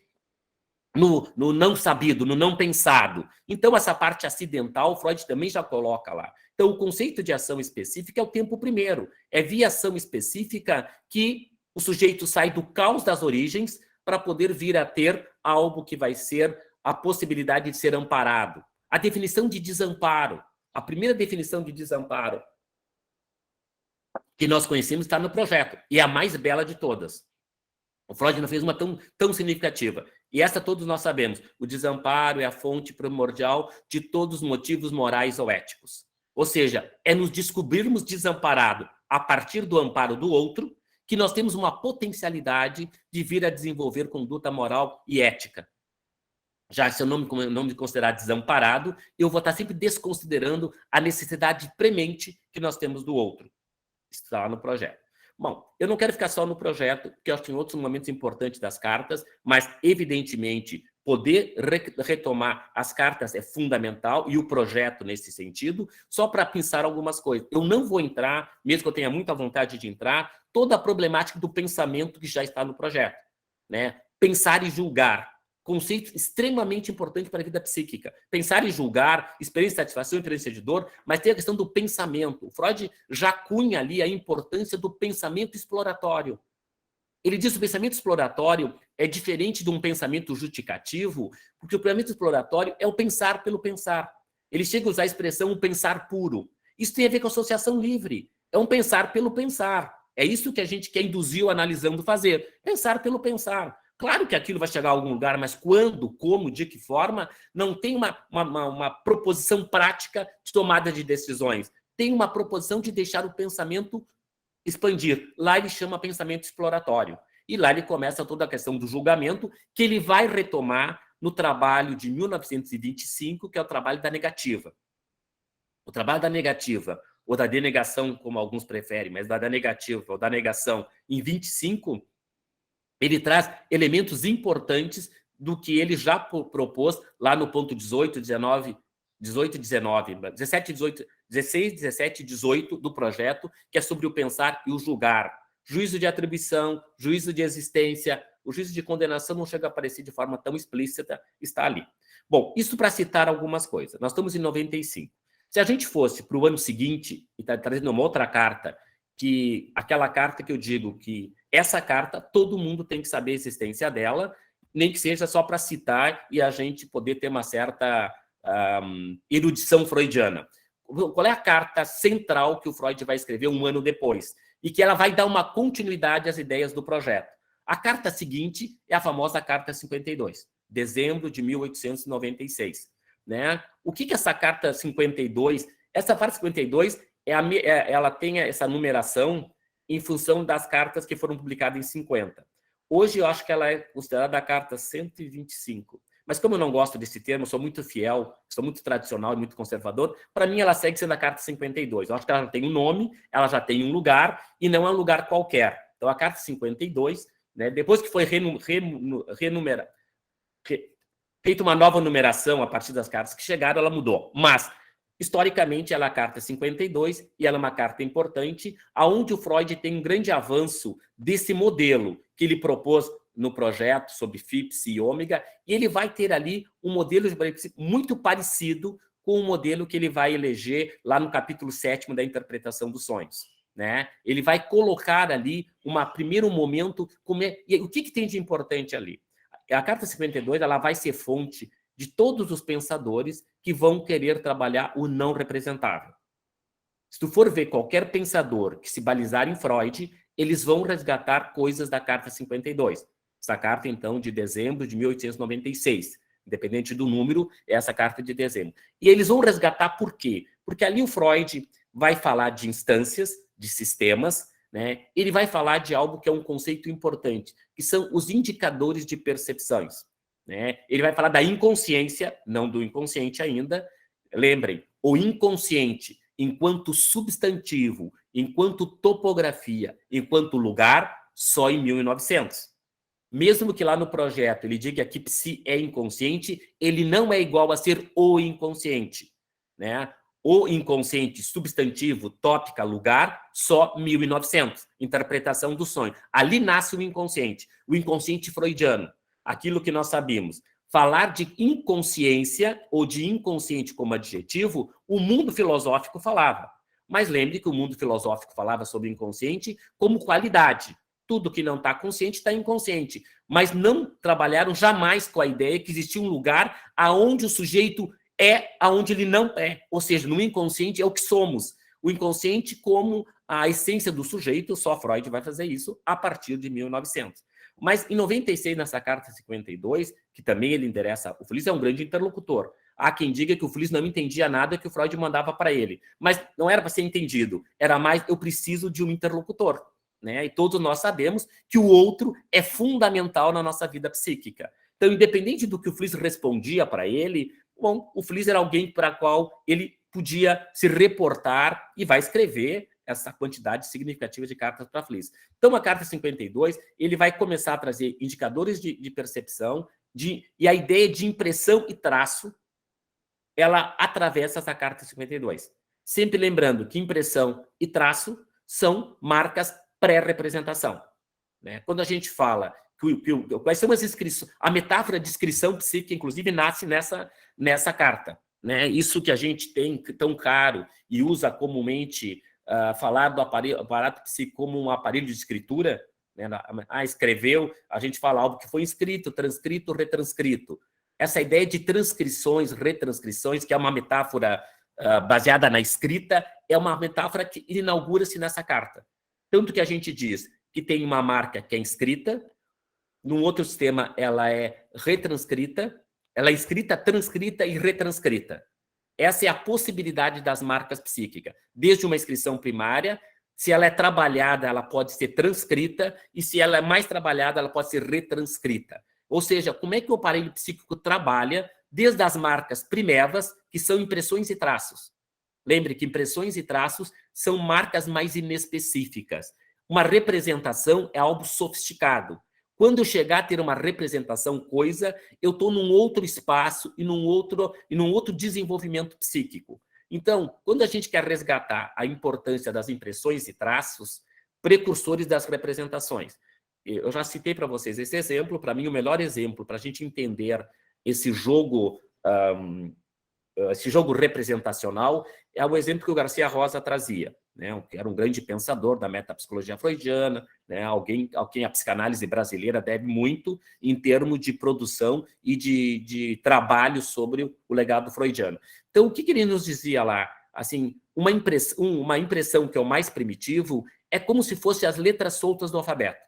no não sabido, no não pensado. Então, essa parte acidental, Freud também já coloca lá. Então, o conceito de ação específica é o tempo primeiro. É via ação específica que o sujeito sai do caos das origens para poder vir a ter algo que vai ser a possibilidade de ser amparado. A definição de desamparo, a primeira definição de desamparo que nós conhecemos está no projeto, e é a mais bela de todas. O Freud não fez uma tão significativa. E essa todos nós sabemos. O desamparo é a fonte primordial de todos os motivos morais ou éticos. Ou seja, é nos descobrirmos desamparados a partir do amparo do outro que nós temos uma potencialidade de vir a desenvolver conduta moral e ética. Já se eu não me considerar desamparado, eu vou estar sempre desconsiderando a necessidade premente que nós temos do outro. Está lá no projeto. Bom, eu não quero ficar só no projeto, porque eu acho que tem outros momentos importantes das cartas, mas, evidentemente, poder retomar as cartas é fundamental, e o projeto nesse sentido, só para pensar algumas coisas. Eu não vou entrar, mesmo que eu tenha muita vontade de entrar, toda a problemática do pensamento que já está no projeto, né? Pensar e julgar. Conceito extremamente importante para a vida psíquica. Pensar e julgar, experiência de satisfação, experiência de dor, mas tem a questão do pensamento. O Freud já cunha ali a importância do pensamento exploratório. Ele diz que o pensamento exploratório é diferente de um pensamento justificativo, porque o pensamento exploratório é o pensar pelo pensar. Ele chega a usar a expressão o pensar puro. Isso tem a ver com associação livre. É um pensar pelo pensar. É isso que a gente quer induzir o analisando fazer. Pensar pelo pensar. Claro que aquilo vai chegar a algum lugar, mas quando, como, de que forma, não tem uma proposição prática de tomada de decisões. Tem uma proposição de deixar o pensamento expandir. Lá ele chama pensamento exploratório. E lá ele começa toda a questão do julgamento, que ele vai retomar no trabalho de 1925, que é o trabalho da negativa. O trabalho da negativa, ou da denegação, como alguns preferem, mas da negativa ou da negação, em 25, ele traz elementos importantes do que ele já propôs lá no ponto 18, 19, 17, 18, 16, 17 e 18 do projeto, que é sobre o pensar e o julgar. Juízo de atribuição, juízo de existência, o juízo de condenação não chega a aparecer de forma tão explícita, está ali. Bom, isso para citar algumas coisas. Nós estamos em 95. Se a gente fosse para o ano seguinte, e está trazendo uma outra carta, que aquela carta que eu digo que essa carta todo mundo tem que saber a existência dela, nem que seja só para citar e a gente poder ter uma certa erudição freudiana. Qual é a carta central que o Freud vai escrever um ano depois? E que ela vai dar uma continuidade às ideias do projeto. A carta seguinte é a famosa Carta 52, dezembro de 1896. Né? O que essa Carta 52... Essa Carta 52, ela tem essa numeração em função das cartas que foram publicadas em 50. Hoje eu acho que ela é considerada a Carta 125. Mas como eu não gosto desse termo, sou muito fiel, sou muito tradicional e muito conservador, para mim ela segue sendo a Carta 52. Eu acho que ela já tem um nome, ela já tem um lugar, e não é um lugar qualquer. Então a Carta 52, né, depois que foi feita uma nova numeração a partir das cartas que chegaram, ela mudou. Mas, historicamente, ela é a Carta 52, e ela é uma carta importante, onde o Freud tem um grande avanço desse modelo que ele propôs no projeto sobre FIPS e ômega, e ele vai ter ali um modelo muito parecido com o modelo que ele vai eleger lá no capítulo 7º da interpretação dos sonhos. Né? Ele vai colocar ali um primeiro momento... E o que tem de importante ali? A Carta 52 ela vai ser fonte de todos os pensadores que vão querer trabalhar o não representável. Se tu for ver qualquer pensador que se balizar em Freud, eles vão resgatar coisas da Carta 52. Essa carta, então, de dezembro de 1896. Independente do número, é essa carta de dezembro. E eles vão resgatar por quê? Porque ali o Freud vai falar de instâncias, de sistemas, né? Ele vai falar de algo que é um conceito importante, que são os indicadores de percepções. Né? Ele vai falar da inconsciência, não do inconsciente ainda. Lembrem, o inconsciente, enquanto substantivo, enquanto topografia, enquanto lugar, só em 1900. Mesmo que lá no projeto ele diga que psi é inconsciente, ele não é igual a ser o inconsciente. Né? O inconsciente, substantivo, tópica, lugar, só 1900. Interpretação do sonho. Ali nasce o inconsciente freudiano. Aquilo que nós sabemos. Falar de inconsciência ou de inconsciente como adjetivo, o mundo filosófico falava. Mas lembre que o mundo filosófico falava sobre inconsciente como qualidade. Tudo que não está consciente está inconsciente. Mas não trabalharam jamais com a ideia que existia um lugar aonde o sujeito é aonde ele não é. Ou seja, no inconsciente é o que somos. O inconsciente como a essência do sujeito, só Freud vai fazer isso a partir de 1900. Mas em 96, nessa carta 52, que também ele endereça, o Fliss é um grande interlocutor. Há quem diga que o Fliss não entendia nada que o Freud mandava para ele. Mas não era para ser entendido, era mais, eu preciso de um interlocutor. Né? E todos nós sabemos que o outro é fundamental na nossa vida psíquica. Então, independente do que o Fliss respondia para ele, bom, o Fliss era alguém para qual ele podia se reportar e vai escrever essa quantidade significativa de cartas para Fliss. Então, a carta 52, ele vai começar a trazer indicadores de percepção e a ideia de impressão e traço, ela atravessa essa carta 52. Sempre lembrando que impressão e traço são marcas pré-representação. Né? Quando a gente fala quais são as inscrições, a metáfora de inscrição psíquica, inclusive, nasce nessa carta. Né? Isso que a gente tem tão caro e usa comumente falar do aparato psíquico como um aparelho de escritura, né? Escreveu, a gente fala algo que foi escrito, transcrito, retranscrito. Essa ideia de transcrições, retranscrições, que é uma metáfora baseada na escrita, é uma metáfora que inaugura-se nessa carta. Tanto que a gente diz que tem uma marca que é inscrita, num outro sistema ela é retranscrita, ela é escrita, transcrita e retranscrita. Essa é a possibilidade das marcas psíquicas. Desde uma inscrição primária, se ela é trabalhada, ela pode ser transcrita, e se ela é mais trabalhada, ela pode ser retranscrita. Ou seja, como é que o aparelho psíquico trabalha desde as marcas primevas, que são impressões e traços. Lembre que impressões e traços são marcas mais inespecíficas. Uma representação é algo sofisticado. Quando eu chegar a ter uma representação coisa, eu estou num outro espaço e num outro desenvolvimento psíquico. Então, quando a gente quer resgatar a importância das impressões e traços, precursores das representações. Eu já citei para vocês esse exemplo, para mim o melhor exemplo para a gente entender esse jogo representacional é o exemplo que o Garcia Rosa trazia, né? Que era um grande pensador da metapsicologia freudiana, né? Alguém a quem a psicanálise brasileira deve muito em termos de produção e de trabalho sobre o legado freudiano. Então, o que ele nos dizia lá? Assim, uma impressão que é o mais primitivo é como se fossem as letras soltas do alfabeto.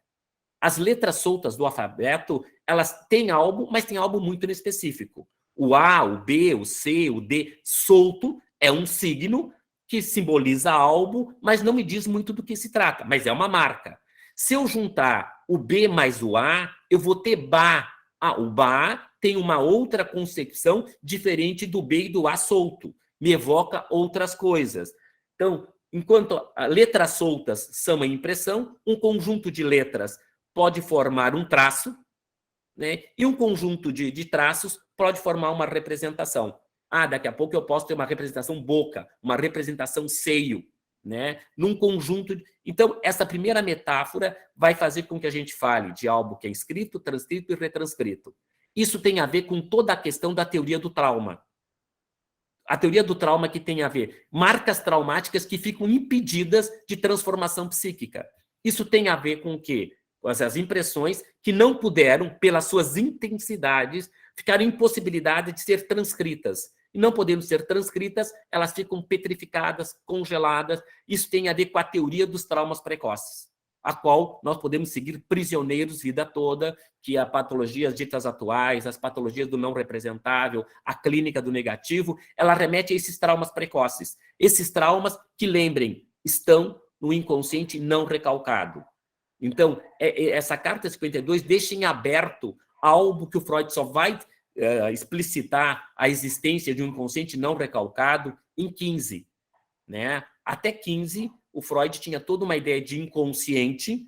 As letras soltas do alfabeto, elas têm algo, mas tem algo muito específico. O A, o B, o C, o D, solto, é um signo que simboliza algo, mas não me diz muito do que se trata, mas é uma marca. Se eu juntar o B mais o A, eu vou ter Ba. O Ba tem uma outra concepção diferente do B e do A solto. Me evoca outras coisas. Então, enquanto letras soltas são a impressão, um conjunto de letras pode formar um traço, né? E um conjunto de traços pode formar uma representação. Daqui a pouco eu posso ter uma representação boca, uma representação seio, né? Num conjunto. Então, essa primeira metáfora vai fazer com que a gente fale de algo que é escrito, transcrito e retranscrito. Isso tem a ver com toda a questão da teoria do trauma. A teoria do trauma que tem a ver marcas traumáticas que ficam impedidas de transformação psíquica. Isso tem a ver com o quê? As impressões que não puderam, pelas suas intensidades, ficaram impossibilidade de ser transcritas. E não podendo ser transcritas, elas ficam petrificadas, congeladas. Isso tem a ver com a teoria dos traumas precoces, a qual nós podemos seguir prisioneiros vida toda, que as patologias ditas atuais, as patologias do não representável, a clínica do negativo, ela remete a esses traumas precoces. Esses traumas que, lembrem, estão no inconsciente não recalcado. Então, essa carta 52 deixa em aberto algo que o Freud só vai explicitar a existência de um inconsciente não recalcado em 15. Né? Até 15, o Freud tinha toda uma ideia de inconsciente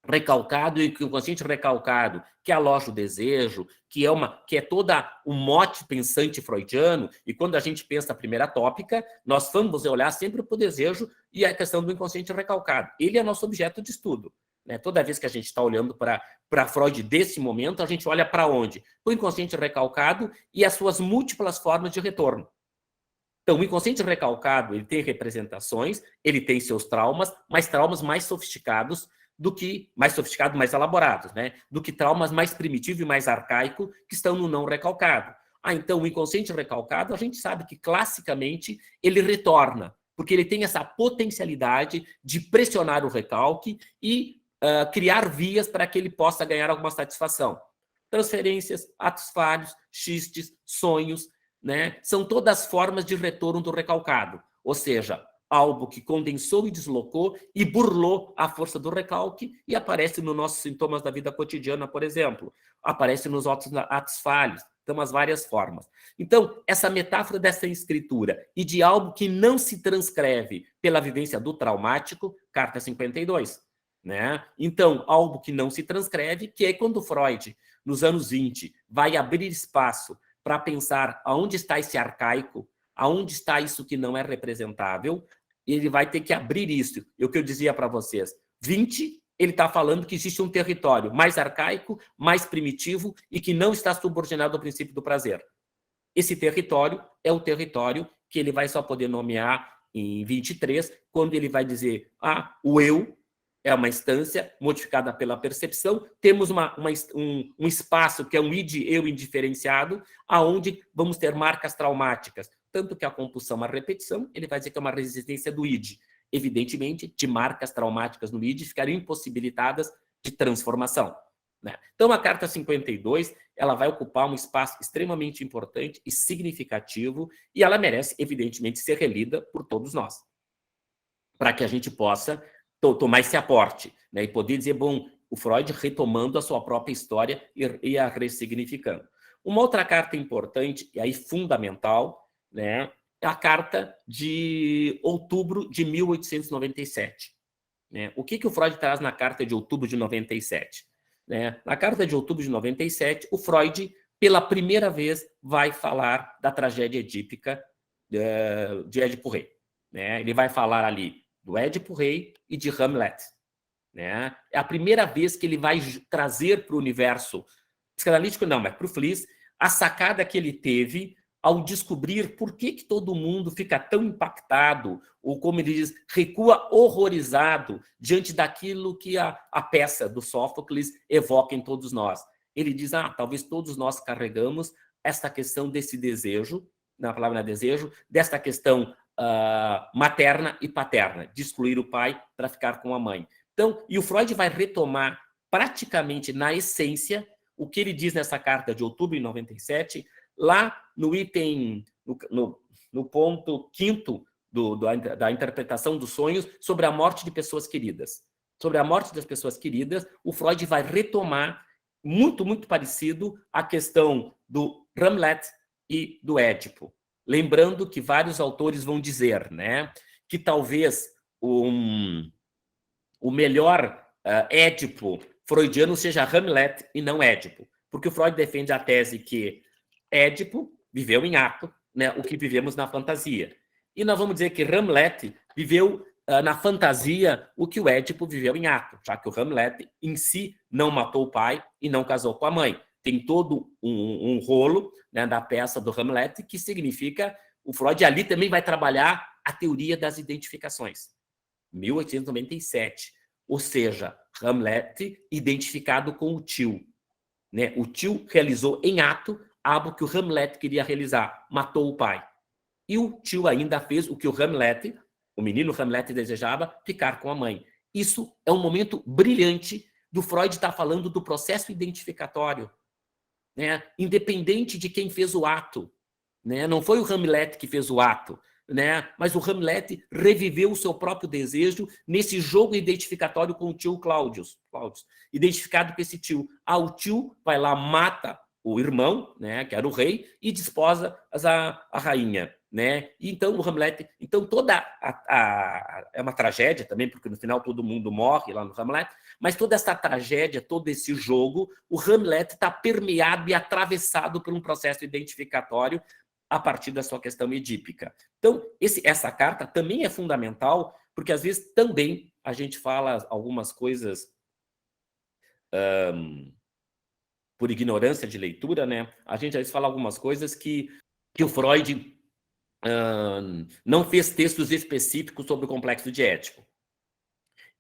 recalcado e inconsciente recalcado, que aloja o desejo, que é toda um mote pensante freudiano, e quando a gente pensa a primeira tópica, nós vamos olhar sempre para o desejo e a questão do inconsciente recalcado. Ele é nosso objeto de estudo. Né? Toda vez que a gente está olhando para Freud desse momento, a gente olha para onde? Para o inconsciente recalcado e as suas múltiplas formas de retorno. Então, o inconsciente recalcado, ele tem representações, ele tem seus traumas, mas traumas mais sofisticados, mais elaborados, né? Do que traumas mais primitivos e mais arcaicos que estão no não recalcado. Então, o inconsciente recalcado, a gente sabe que, classicamente, ele retorna, porque ele tem essa potencialidade de pressionar o recalque e criar vias para que ele possa ganhar alguma satisfação. Transferências, atos falhos, xistes, sonhos, né? São todas formas de retorno do recalcado, ou seja, algo que condensou e deslocou e burlou a força do recalque e aparece nos nossos sintomas da vida cotidiana, por exemplo, aparece nos atos falhos, então as várias formas. Então, essa metáfora dessa escritura e de algo que não se transcreve pela vivência do traumático, carta 52, né? Então, algo que não se transcreve, que é quando Freud, nos anos 20, vai abrir espaço para pensar aonde está esse arcaico, aonde está isso que não é representável, ele vai ter que abrir isso. E o que eu dizia para vocês, 20, ele está falando que existe um território mais arcaico, mais primitivo e que não está subordinado ao princípio do prazer. Esse território é o território que ele vai só poder nomear em 23, quando ele vai dizer, o eu é uma instância modificada pela percepção, temos um espaço que é um id-eu indiferenciado, aonde vamos ter marcas traumáticas, tanto que a compulsão à repetição, ele vai dizer que é uma resistência do id. Evidentemente, de marcas traumáticas no id ficariam impossibilitadas de transformação, né? Então, a carta 52, ela vai ocupar um espaço extremamente importante e significativo, e ela merece, evidentemente, ser relida por todos nós, para que a gente possa tomar esse aporte, né, e poder dizer, bom, o Freud retomando a sua própria história e a ressignificando. Uma outra carta importante, e aí fundamental, né, é a carta de outubro de 1897. Né? O que o Freud traz na carta de outubro de 97? Né? Na carta de outubro de 97, o Freud, pela primeira vez, vai falar da tragédia edípica de Édipo Rei. Né? Ele vai falar ali do Édipo Rei e de Hamlet. Né? É a primeira vez que ele vai trazer para o universo psicanalítico, não, mas para o Fliess, a sacada que ele teve ao descobrir por que todo mundo fica tão impactado, ou como ele diz, recua horrorizado diante daquilo que a peça do Sófocles evoca em todos nós. Ele diz, talvez todos nós carregamos esta questão desse desejo, na palavra desejo, desta questão materna e paterna, de excluir o pai para ficar com a mãe. Então, e o Freud vai retomar praticamente na essência o que ele diz nessa carta de outubro de 97, lá no item, no ponto 5º da interpretação dos sonhos, sobre a morte de pessoas queridas. Sobre a morte das pessoas queridas, o Freud vai retomar, muito, muito parecido, a questão do Hamlet e do Édipo. Lembrando que vários autores vão dizer, né, que talvez o melhor Édipo freudiano seja Hamlet e não Édipo, porque o Freud defende a tese que Édipo viveu em ato, né, o que vivemos na fantasia. E nós vamos dizer que Hamlet viveu na fantasia o que o Édipo viveu em ato, já que o Hamlet em si não matou o pai e não casou com a mãe. Tem todo um rolo, né, da peça do Hamlet, que significa, o Freud ali também vai trabalhar a teoria das identificações. 1897. Ou seja, Hamlet identificado com o tio. Né? O tio realizou em ato algo que o Hamlet queria realizar, matou o pai. E o tio ainda fez o que o Hamlet, o menino Hamlet desejava, ficar com a mãe. Isso é um momento brilhante do Freud estar falando do processo identificatório, né? Independente de quem fez o ato. Né? Não foi o Hamlet que fez o ato, né? Mas o Hamlet reviveu o seu próprio desejo nesse jogo identificatório com o tio Cláudius, identificado com esse tio. O tio vai lá, mata o irmão, né, que era o rei, e desposa a rainha. Né? E então o Hamlet, então toda é uma tragédia também, porque no final todo mundo morre lá no Hamlet, mas toda essa tragédia, todo esse jogo, o Hamlet está permeado e atravessado por um processo identificatório a partir da sua questão edípica. Então, essa carta também é fundamental, porque às vezes também a gente fala algumas coisas por ignorância de leitura, né? A gente às vezes fala algumas coisas que o Freud não fez textos específicos sobre o complexo de Édipo.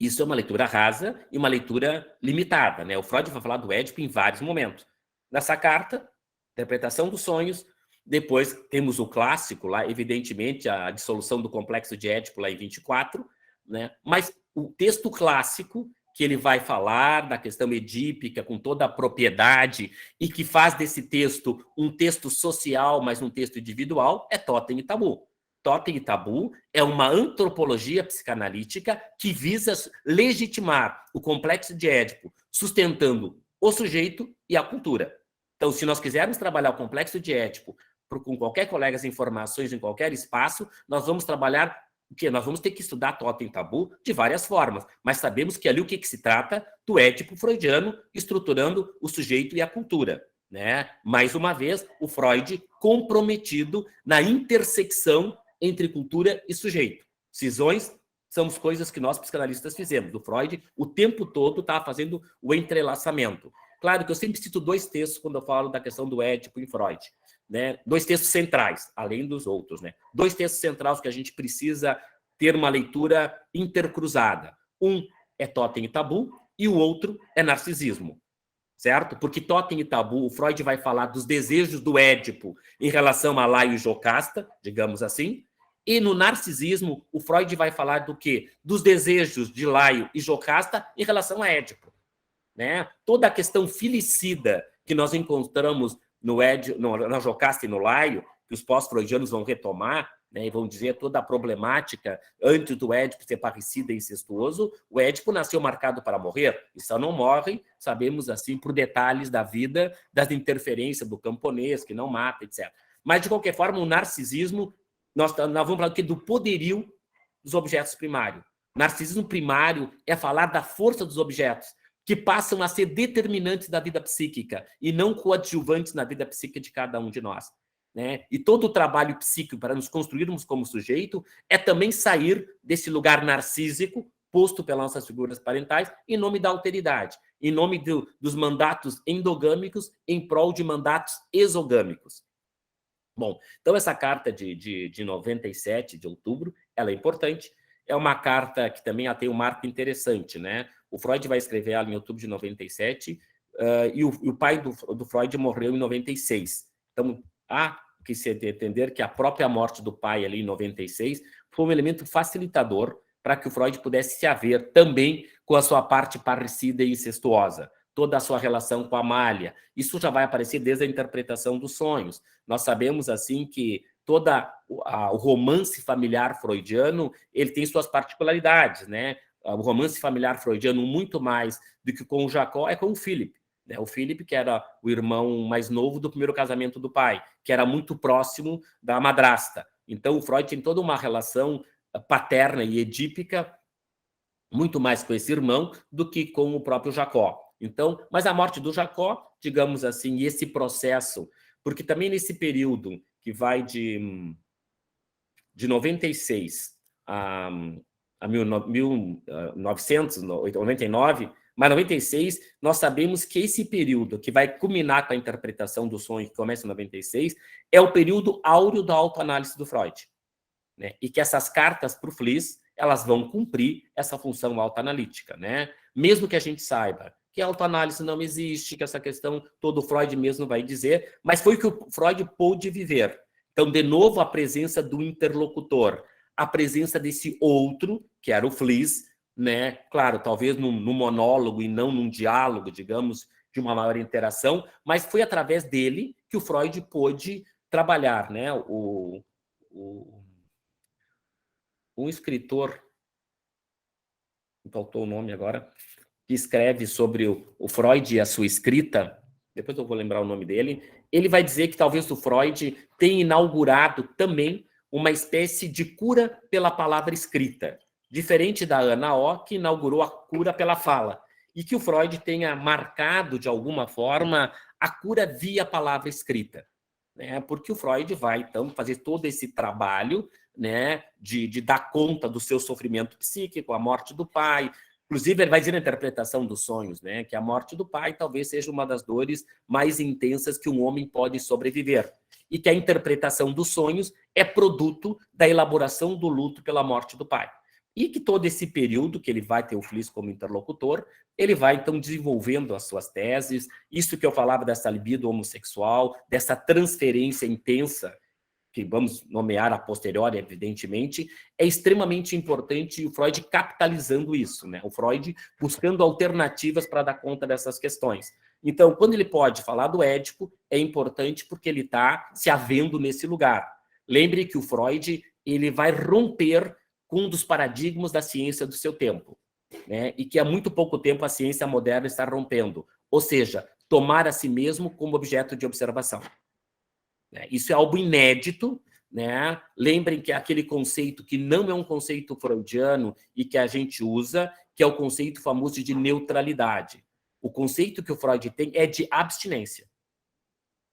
Isso é uma leitura rasa e uma leitura limitada, né? O Freud vai falar do Édipo em vários momentos. Nessa carta, interpretação dos sonhos, depois temos o clássico lá, evidentemente, a dissolução do complexo de Édipo lá em 24, né? Mas o texto clássico, que ele vai falar da questão edípica com toda a propriedade e que faz desse texto um texto social, mas um texto individual, é Totem e Tabu. Totem e Tabu é uma antropologia psicanalítica que visa legitimar o complexo de Édipo, sustentando o sujeito e a cultura. Então, se nós quisermos trabalhar o complexo de Édipo com qualquer colega em informações em qualquer espaço, nós vamos trabalhar o quê? Nós vamos ter que estudar Totem e Tabu de várias formas, mas sabemos que ali o que se trata do Édipo freudiano estruturando o sujeito e a cultura. Né? Mais uma vez, o Freud comprometido na intersecção entre cultura e sujeito. Cisões são as coisas que nós psicanalistas fizemos. O Freud, o tempo todo, estava fazendo o entrelaçamento. Claro que eu sempre cito dois textos quando eu falo da questão do Édipo em Freud. Né? Dois textos centrais, além dos outros. Né? Dois textos centrais que a gente precisa ter uma leitura intercruzada. Um é Totem e Tabu e o outro é Narcisismo. Certo? Porque Totem e Tabu, o Freud vai falar dos desejos do Édipo em relação a Laio e Jocasta, digamos assim, e no Narcisismo, o Freud vai falar do quê? Dos desejos de Laio e Jocasta em relação a Édipo. Né? Toda a questão filicida que nós encontramos no Édipo, na Jocasta e no Laio, que os pós-freudianos vão retomar, né, e vão dizer toda a problemática antes do Édipo ser parricida e incestuoso, o Édipo nasceu marcado para morrer, e só não morre, sabemos assim, por detalhes da vida, das interferências do camponês, que não mata, etc. Mas, de qualquer forma, o narcisismo, nós vamos falar do poderio dos objetos primários. Narcisismo primário é falar da força dos objetos, que passam a ser determinantes da vida psíquica e não coadjuvantes na vida psíquica de cada um de nós. Né? E todo o trabalho psíquico para nos construirmos como sujeito é também sair desse lugar narcísico posto pelas nossas figuras parentais em nome da alteridade, em nome dos mandatos endogâmicos em prol de mandatos exogâmicos. Bom, então essa carta de 97, de outubro, ela é importante. É uma carta que também tem um marco interessante, né? O Freud vai escrever ela em outubro de 97 e o pai do Freud morreu em 96. Então, há que se entender que a própria morte do pai ali em 96 foi um elemento facilitador para que o Freud pudesse se haver também com a sua parte parricida e incestuosa, toda a sua relação com a Amália. Isso já vai aparecer desde a interpretação dos sonhos. Nós sabemos, assim, que o romance familiar freudiano, ele tem suas particularidades, né? O romance familiar freudiano, muito mais do que com o Jacó, é com o Philip. Né? O Philip, que era o irmão mais novo do primeiro casamento do pai, que era muito próximo da madrasta. Então, o Freud tem toda uma relação paterna e edípica muito mais com esse irmão do que com o próprio Jacó. Então, mas a morte do Jacó, digamos assim, e esse processo, porque também nesse período que vai de 96 a 1999, mas 96, nós sabemos que esse período que vai culminar com a interpretação do sonho, que começa em 96, é o período áureo da autoanálise do Freud. Né? E que essas cartas para o Fliess, elas vão cumprir essa função autoanalítica, né? Mesmo que a gente saiba que a autoanálise não existe, que essa questão todo Freud mesmo vai dizer, mas foi o que o Freud pôde viver. Então, de novo, a presença do interlocutor, a presença desse outro, que era o Fliess, né? Claro, talvez num monólogo e não num diálogo, digamos, de uma maior interação, mas foi através dele que o Freud pôde trabalhar, né? Um escritor, me faltou o nome agora, que escreve sobre o Freud e a sua escrita, depois eu vou lembrar o nome dele, ele vai dizer que talvez o Freud tenha inaugurado também uma espécie de cura pela palavra escrita, diferente da Ana O, que inaugurou a cura pela fala, e que o Freud tenha marcado, de alguma forma, a cura via palavra escrita. Né? Porque o Freud vai, então, fazer todo esse trabalho, né, de dar conta do seu sofrimento psíquico, a morte do pai. Inclusive, ele vai dizer na interpretação dos sonhos, né, que a morte do pai talvez seja uma das dores mais intensas que um homem pode sobreviver. E que a interpretação dos sonhos é produto da elaboração do luto pela morte do pai. E que todo esse período que ele vai ter o Fliess como interlocutor, ele vai, então, desenvolvendo as suas teses, isso que eu falava dessa libido homossexual, dessa transferência intensa, que vamos nomear a posteriori, evidentemente, é extremamente importante, e o Freud capitalizando isso, né? O Freud buscando alternativas para dar conta dessas questões. Então, quando ele pode falar do Édipo, é importante porque ele está se havendo nesse lugar. Lembre que o Freud ele vai romper com um dos paradigmas da ciência do seu tempo, né? E que há muito pouco tempo a ciência moderna está rompendo, ou seja, tomar a si mesmo como objeto de observação. Isso é algo inédito, né? Lembrem que é aquele conceito que não é um conceito freudiano e que a gente usa, que é o conceito famoso de neutralidade. O conceito que o Freud tem é de abstinência.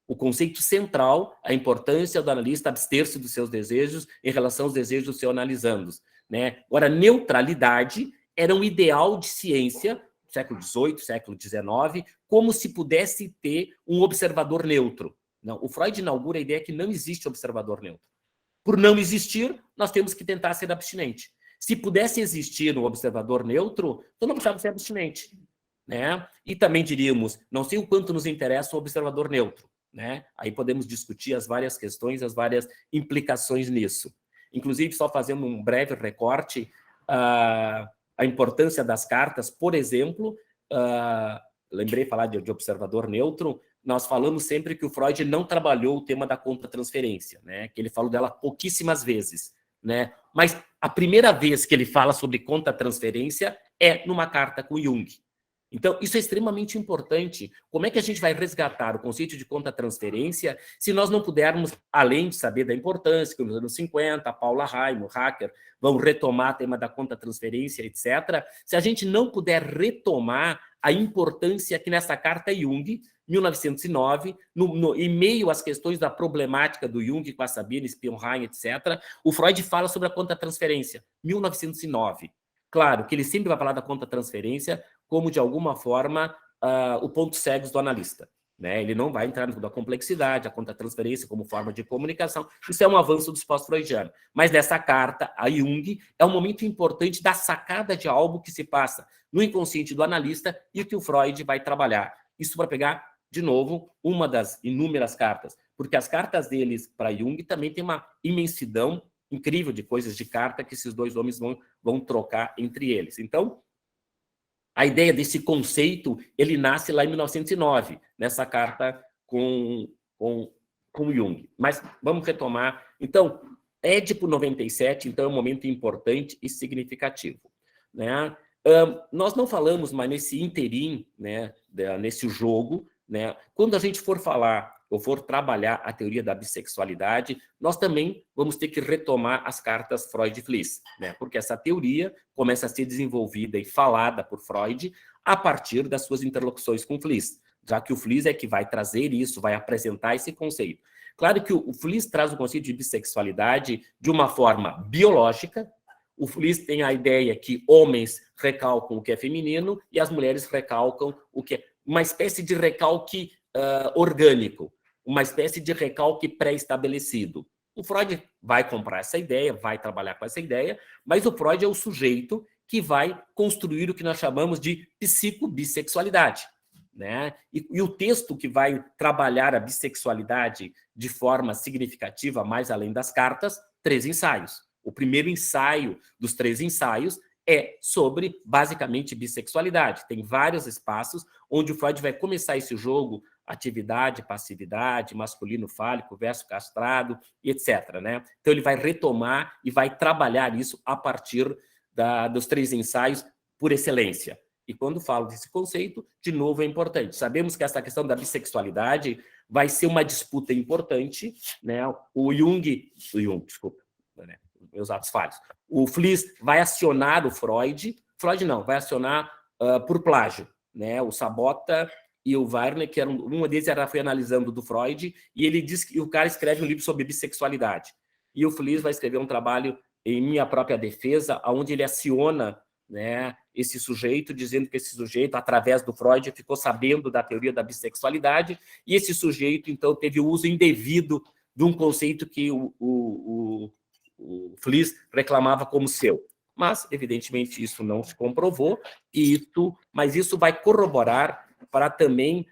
O conceito central, a importância do analista abster-se dos seus desejos em relação aos desejos dos seus analisandos, né? Agora, neutralidade era um ideal de ciência, século XVIII, século XIX, como se pudesse ter um observador neutro. Não, o Freud inaugura a ideia que não existe observador neutro. Por não existir, nós temos que tentar ser abstinente. Se pudesse existir um observador neutro, então não precisava ser abstinente, né? E também diríamos, não sei o quanto nos interessa um observador neutro, né? Aí podemos discutir as várias questões, as várias implicações nisso. Inclusive, só fazendo um breve recorte, a importância das cartas, por exemplo, lembrei de falar de observador neutro, nós falamos sempre que o Freud não trabalhou o tema da contratransferência, né? Que ele falou dela pouquíssimas vezes, né? Mas a primeira vez que ele fala sobre contratransferência é numa carta com Jung. Então, isso é extremamente importante. Como é que a gente vai resgatar o conceito de contratransferência se nós não pudermos, além de saber da importância, que nos anos 50, a Paula Raimo, Hacker, vão retomar o tema da contratransferência, etc., se a gente não puder retomar a importância que nessa carta Jung, 1909, em meio às questões da problemática do Jung com a Sabine Spionheim, etc., o Freud fala sobre a contratransferência, 1909. Claro que ele sempre vai falar da contratransferência como, de alguma forma, o ponto cego do analista, né? Ele não vai entrar na complexidade, a contratransferência como forma de comunicação. Isso é um avanço dos pós-freudianos. Mas nessa carta, a Jung, é um momento importante da sacada de algo que se passa no inconsciente do analista e que o Freud vai trabalhar. Isso para pegar, de novo, uma das inúmeras cartas, porque as cartas deles para Jung também tem uma imensidão incrível de coisas de carta que esses dois homens vão trocar entre eles. Então, a ideia desse conceito, ele nasce lá em 1909, nessa carta com Jung. Mas vamos retomar. Então, Édipo 97, então, é um momento importante e significativo, né? Nós não falamos, mas nesse interim, né, nesse jogo, né, quando a gente for falar ou for trabalhar a teoria da bissexualidade, nós também vamos ter que retomar as cartas Freud e Fliess, né? Porque essa teoria começa a ser desenvolvida e falada por Freud a partir das suas interlocuções com Fliess, já que o Fliess é que vai trazer isso, vai apresentar esse conceito. Claro que o Fliess traz o conceito de bissexualidade de uma forma biológica. O Fliess tem a ideia que homens recalcam o que é feminino e as mulheres recalcam o que é uma espécie de recalque orgânico, uma espécie de recalque pré-estabelecido. O Freud vai comprar essa ideia, vai trabalhar com essa ideia, mas o Freud é o sujeito que vai construir o que nós chamamos de psicobissexualidade, né? E o texto que vai trabalhar a bissexualidade de forma significativa, mais além das cartas, 3 ensaios. O primeiro ensaio dos 3 ensaios é sobre, basicamente, bissexualidade. Tem vários espaços onde o Freud vai começar esse jogo, atividade, passividade, masculino fálico versus castrado, etc., né? Então, ele vai retomar e vai trabalhar isso a partir dos 3 ensaios por excelência. E quando falo desse conceito, de novo, é importante. Sabemos que essa questão da bissexualidade vai ser uma disputa importante, né? O Jung, desculpa, né? Meus atos falhos. O Fliess vai acionar o Freud vai acionar por plágio, né? O Sabota e o Werner, que uma deles foi analisando do Freud, e ele diz que o cara escreve um livro sobre bissexualidade. E o Fliess vai escrever um trabalho em minha própria defesa, onde ele aciona, né, esse sujeito, dizendo que esse sujeito, através do Freud, ficou sabendo da teoria da bissexualidade, e esse sujeito, então, teve o uso indevido de um conceito que o Fliess reclamava como seu. Mas, evidentemente, isso não se comprovou, mas isso vai corroborar para também...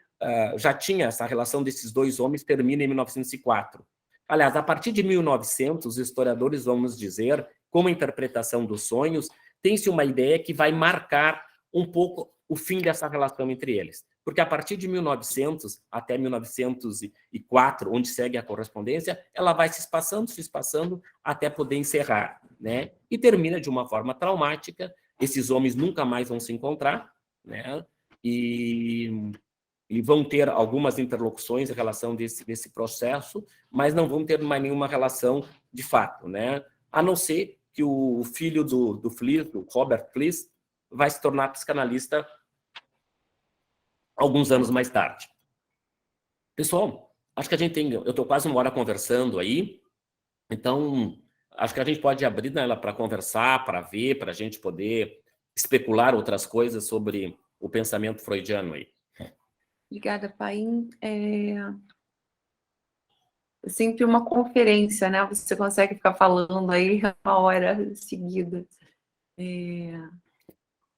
já tinha essa relação desses dois homens, termina em 1904. Aliás, a partir de 1900, os historiadores vão nos dizer, como a interpretação dos sonhos, tem-se uma ideia que vai marcar um pouco o fim dessa relação entre eles. Porque a partir de 1900 até 1904, onde segue a correspondência, ela vai se espaçando, até poder encerrar, né? E termina de uma forma traumática. Esses homens nunca mais vão se encontrar, né? E vão ter algumas interlocuções em relação desse processo, mas não vão ter mais nenhuma relação de fato, né? A não ser que o filho do Fliess, do Robert Fliess, vai se tornar psicanalista alguns anos mais tarde. Pessoal, acho que a gente tem... Eu estou quase uma hora conversando aí, então acho que a gente pode abrir nela para conversar, para ver, para a gente poder especular outras coisas sobre o pensamento freudiano aí. Obrigada, Paim. É sempre uma conferência, né? Você consegue ficar falando aí uma hora seguida.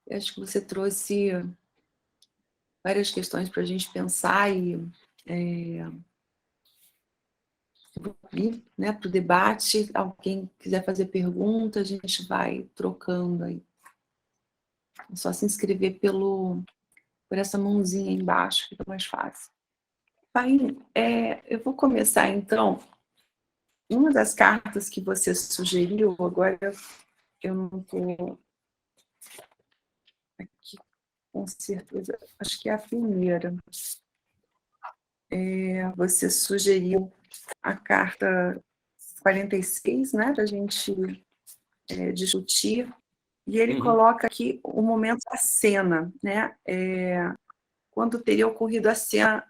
Acho que você trouxe várias questões para a gente pensar e né, para o debate. Alguém quiser fazer pergunta, a gente vai trocando aí. É só se inscrever por essa mãozinha aí embaixo, fica mais fácil. Paim, eu vou começar, então. Uma das cartas que você sugeriu, agora eu não estou aqui com certeza, acho que é a primeira. Você sugeriu a carta 46, né, da gente discutir, e ele coloca aqui o momento da cena, né, quando teria ocorrido a cena,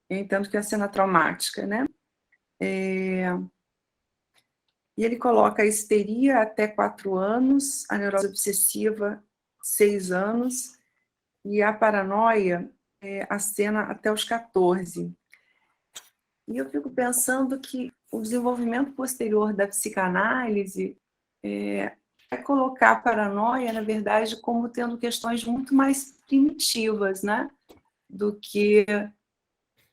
eu entendo que é a cena traumática, né, e ele coloca a histeria até 4 anos, a neurose obsessiva 6 anos, e a paranoia, a cena até os 14. E eu fico pensando que o desenvolvimento posterior da psicanálise vai colocar a paranoia, na verdade, como tendo questões muito mais primitivas, né, do que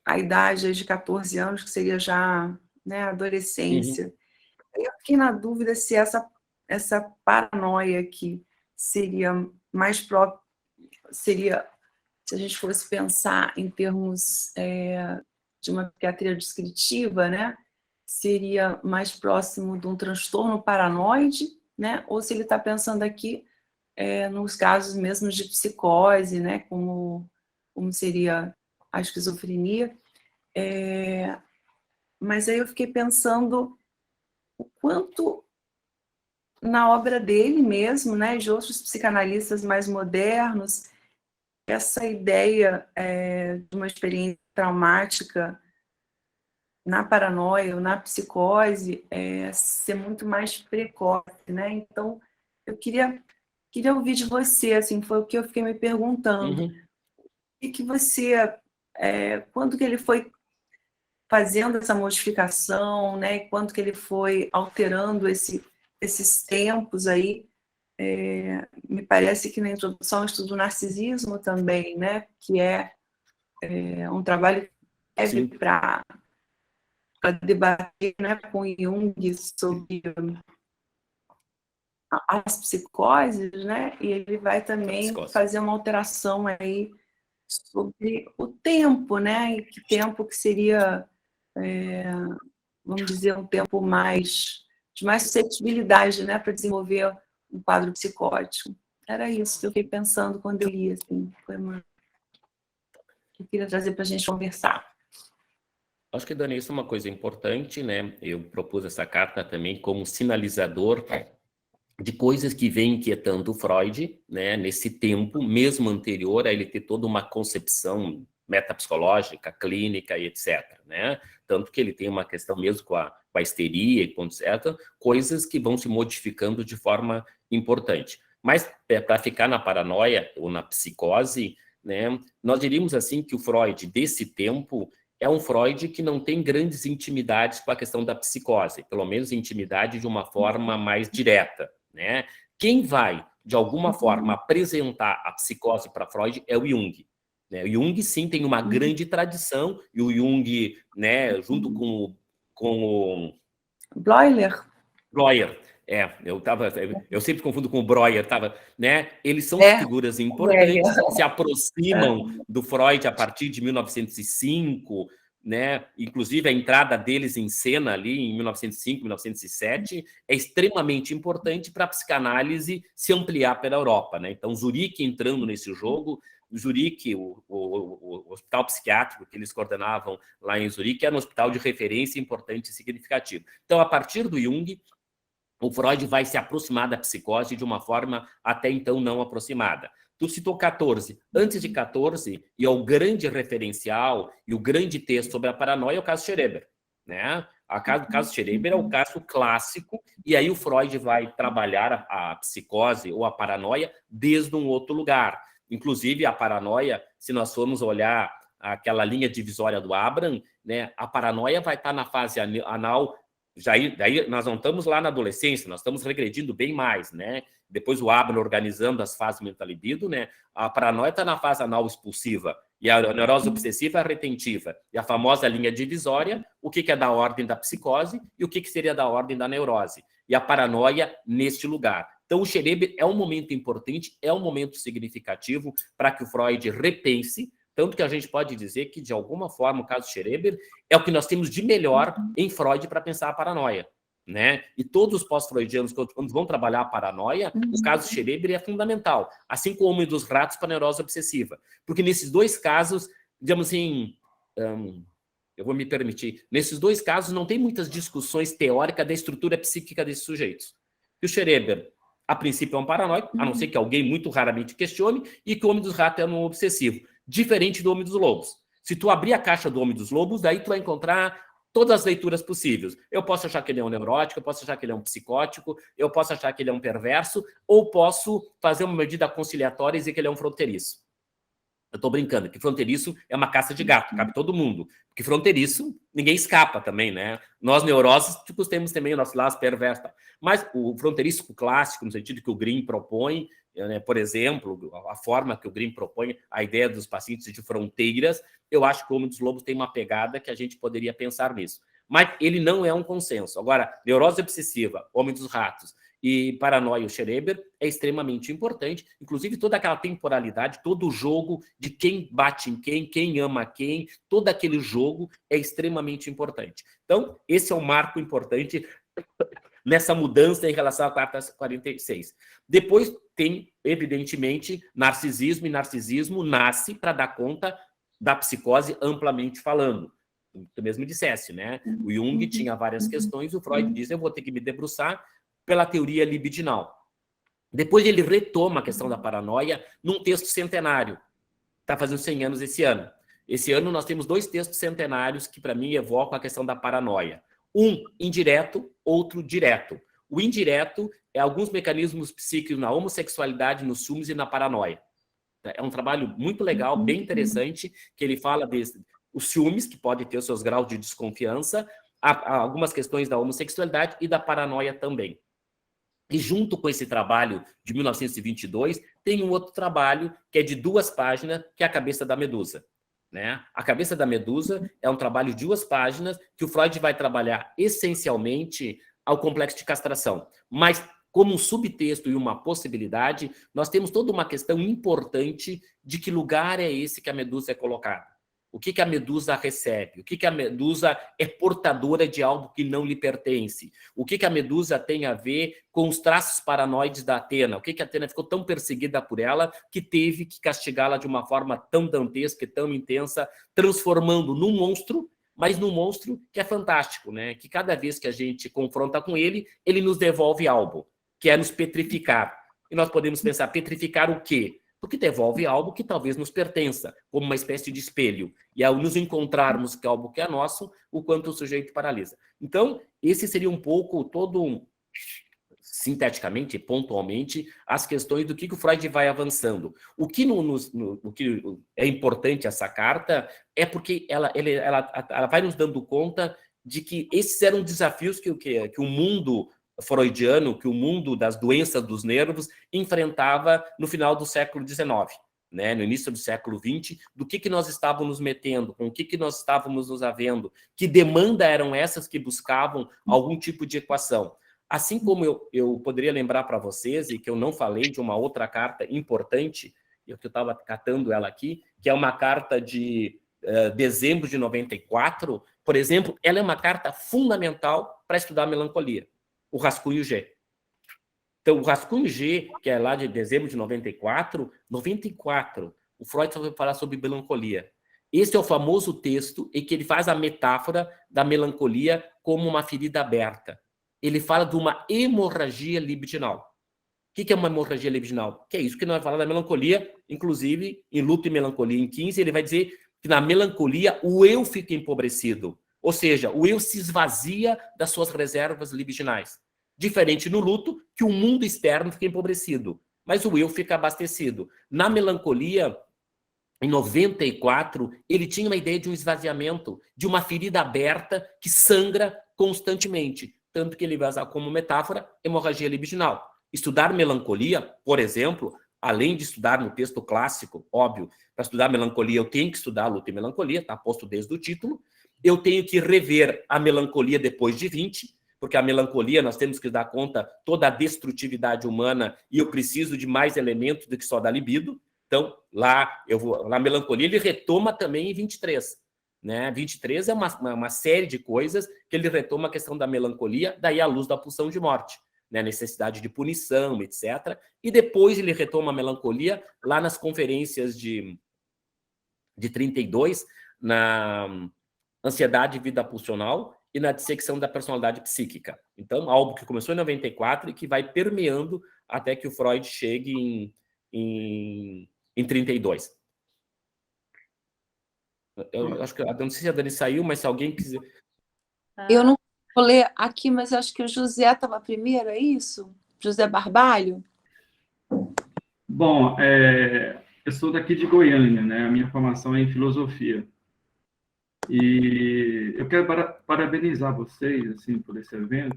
a idade de 14 anos, que seria já, né, adolescência. Eu fiquei na dúvida se essa paranoia aqui seria mais própria, seria, se a gente fosse pensar em termos de uma psiquiatria descritiva, né, seria mais próximo de um transtorno paranoide, né, ou se ele está pensando aqui nos casos mesmo de psicose, né, como seria a esquizofrenia. Mas aí eu fiquei pensando o quanto na obra dele mesmo, né, de outros psicanalistas mais modernos, essa ideia de uma experiência traumática na paranoia ou na psicose ser muito mais precoce, né? Então, eu queria ouvir de você, assim, foi o que eu fiquei me perguntando. E que você, quando que ele foi fazendo essa modificação, né? Quando que ele foi alterando esses tempos aí? Me parece que na introdução ao estudo do narcisismo também, né? Que é um trabalho que serve para debater, né, com Jung sobre as psicoses, né? E ele vai também fazer uma alteração aí sobre o tempo, né? E que tempo que seria, vamos dizer, um tempo de mais suscetibilidade, né, para desenvolver um quadro psicótico. Era isso que eu fiquei pensando quando eu li, assim, foi uma que eu queria trazer para a gente conversar. Acho que, Dani, isso é uma coisa importante, né? Eu propus essa carta também como sinalizador de coisas que vêm inquietando o Freud, né? Nesse tempo, mesmo anterior a ele ter toda uma concepção metapsicológica, clínica e etc., né? Tanto que ele tem uma questão mesmo com a histeria e etc., coisas que vão se modificando de forma importante. Mas, para ficar na paranoia ou na psicose, né? Nós diríamos assim que o Freud desse tempo é um Freud que não tem grandes intimidades com a questão da psicose, pelo menos intimidade de uma forma mais direta, né? Quem vai, de alguma forma, apresentar a psicose para Freud é o Jung. Né? O Jung, sim, tem uma grande tradição, e o Jung, né, junto com com o Bloiler. Breuer. Eu sempre confundo com o Breuer, né? Eles são figuras importantes que se aproximam do Freud a partir de 1905, né? Inclusive a entrada deles em cena ali em 1905, 1907 é extremamente importante para a psicanálise se ampliar pela Europa, né? Então Zurique entrando nesse jogo, Zurique, o hospital psiquiátrico que eles coordenavam lá em Zurique era um hospital de referência importante e significativo. Então, a partir do Jung, o Freud vai se aproximar da psicose de uma forma até então não aproximada. Tu citou 14. Antes de 14, e é o grande referencial e o grande texto sobre a paranoia é o caso Schreber, né? O caso Schreber é o caso clássico, e aí o Freud vai trabalhar a psicose ou a paranoia desde um outro lugar. Inclusive, a paranoia, se nós formos olhar aquela linha divisória do Abraham, né, a paranoia vai estar na fase anal. Daí nós não estamos lá na adolescência, nós estamos regredindo bem mais, né? Depois o Abraham organizando as fases mental-libido, né? A paranoia está na fase anal expulsiva, e a neurose obsessiva é retentiva. E a famosa linha divisória, o que é da ordem da psicose e o que seria da ordem da neurose. E a paranoia neste lugar. Então, o Schreber é um momento importante, é um momento significativo para que o Freud repense, tanto que a gente pode dizer que, de alguma forma, o caso Schreber é o que nós temos de melhor em Freud para pensar a paranoia, né? E todos os pós-freudianos, quando vão trabalhar a paranoia, o caso Schreber é fundamental, assim como o Homem dos Ratos para a neurose obsessiva. Porque nesses dois casos, digamos assim, eu vou me permitir, nesses dois casos não tem muitas discussões teóricas da estrutura psíquica desses sujeitos. E o Schreber, a princípio, é um paranoico, a não ser que alguém muito raramente questione, e que o Homem dos Ratos é um obsessivo, diferente do Homem dos Lobos. Se tu abrir a caixa do Homem dos Lobos, daí tu vai encontrar todas as leituras possíveis. Eu posso achar que ele é um neurótico, eu posso achar que ele é um psicótico, eu posso achar que ele é um perverso, ou posso fazer uma medida conciliatória e dizer que ele é um fronteiriço. Eu estou brincando, que fronteiriço é uma caça de gato, cabe todo mundo. Porque fronteiriço, ninguém escapa também, né? Nós, neuróticos, temos também o nosso lado perverso. Mas o fronteiriço clássico, no sentido que o Green propõe, né, por exemplo, a forma que o Green propõe, a ideia dos pacientes de fronteiras, eu acho que o Homem dos Lobos tem uma pegada que a gente poderia pensar nisso. Mas ele não é um consenso. Agora, neurose obsessiva, Homem dos Ratos, e paranoia, o Schreber, é extremamente importante, inclusive toda aquela temporalidade, todo o jogo de quem bate em quem ama quem, todo aquele jogo é extremamente importante. Então, esse é um marco importante nessa mudança em relação à Carta 46. Depois tem, evidentemente, narcisismo, e narcisismo nasce para dar conta da psicose amplamente falando. Tu mesmo dissesse, né? O Jung tinha várias questões, o Freud diz, eu vou ter que me debruçar pela teoria libidinal. Depois ele retoma a questão da paranoia num texto centenário. Está fazendo 100 anos esse ano. Esse ano nós temos dois textos centenários que, para mim, evocam a questão da paranoia. Um indireto, outro direto. O indireto é alguns mecanismos psíquicos na homossexualidade, nos ciúmes e na paranoia. É um trabalho muito legal, bem interessante, que ele fala os ciúmes, que podem ter os seus graus de desconfiança, há algumas questões da homossexualidade e da paranoia também. E junto com esse trabalho de 1922, tem um outro trabalho que é de 2 páginas, que é A Cabeça da Medusa. Né? A Cabeça da Medusa é um trabalho de 2 páginas que o Freud vai trabalhar essencialmente ao complexo de castração. Mas, como um subtexto e uma possibilidade, nós temos toda uma questão importante de que lugar é esse que a medusa é colocada. O que a medusa recebe? O que a medusa é portadora de algo que não lhe pertence? O que a medusa tem a ver com os traços paranoides da Atena? O que a Atena ficou tão perseguida por ela que teve que castigá-la de uma forma tão dantesca e tão intensa, transformando num monstro, mas num monstro que é fantástico, né? Que cada vez que a gente confronta com ele, ele nos devolve algo, que é nos petrificar. E nós podemos pensar, petrificar o quê? Porque devolve algo que talvez nos pertença, como uma espécie de espelho. E ao nos encontrarmos que algo que é nosso, o quanto o sujeito paralisa. Então, esse seria um pouco sinteticamente, pontualmente, as questões do que o Freud vai avançando. O que é importante essa carta é porque ela vai nos dando conta de que esses eram desafios que o mundo freudiano, que o mundo das doenças dos nervos enfrentava no final do século XIX. né, no início do século XX, do que nós estávamos nos metendo, com o que nós estávamos nos havendo, que demanda eram essas que buscavam algum tipo de equação. Assim como eu poderia lembrar para vocês, e que eu não falei de uma outra carta importante, que eu estava catando ela aqui, que é uma carta de dezembro de 94, por exemplo, ela é uma carta fundamental para estudar a melancolia, o rascunho G. Então, o rascunho G, que é lá de dezembro de 94, o Freud só vai falar sobre melancolia. Esse é o famoso texto em que ele faz a metáfora da melancolia como uma ferida aberta. Ele fala de uma hemorragia libidinal. O que é uma hemorragia libidinal? Que é isso que nós falamos da melancolia, inclusive, em Luto e Melancolia, em 15, ele vai dizer que na melancolia o eu fica empobrecido. Ou seja, o eu se esvazia das suas reservas libidinais. Diferente no luto, que o mundo externo fica empobrecido, mas o eu fica abastecido. Na melancolia, em 94, ele tinha uma ideia de um esvaziamento, de uma ferida aberta que sangra constantemente. Tanto que ele vai usar como metáfora hemorragia libidinal. Estudar melancolia, por exemplo, além de estudar no texto clássico, óbvio, para estudar melancolia eu tenho que estudar Luto e Melancolia, está posto desde o título, eu tenho que rever a melancolia depois de 20, porque a melancolia nós temos que dar conta toda a destrutividade humana e eu preciso de mais elementos do que só da libido. Então, na melancolia ele retoma também em 23. Né? 23 é uma série de coisas que ele retoma a questão da melancolia, daí à luz da pulsão de morte, né? Necessidade de punição, etc. E depois ele retoma a melancolia lá nas conferências de 32, na ansiedade e vida pulsional, e na dissecção da personalidade psíquica. Então, algo que começou em 94 e que vai permeando até que o Freud chegue em 32. Eu acho que, eu não sei se a Dani saiu, mas se alguém quiser... Eu não vou ler aqui, mas acho que o José estava primeiro, é isso? José Barbalho? Bom, eu sou daqui de Goiânia, né? A minha formação é em filosofia. E eu quero parabenizar vocês assim, por esse evento,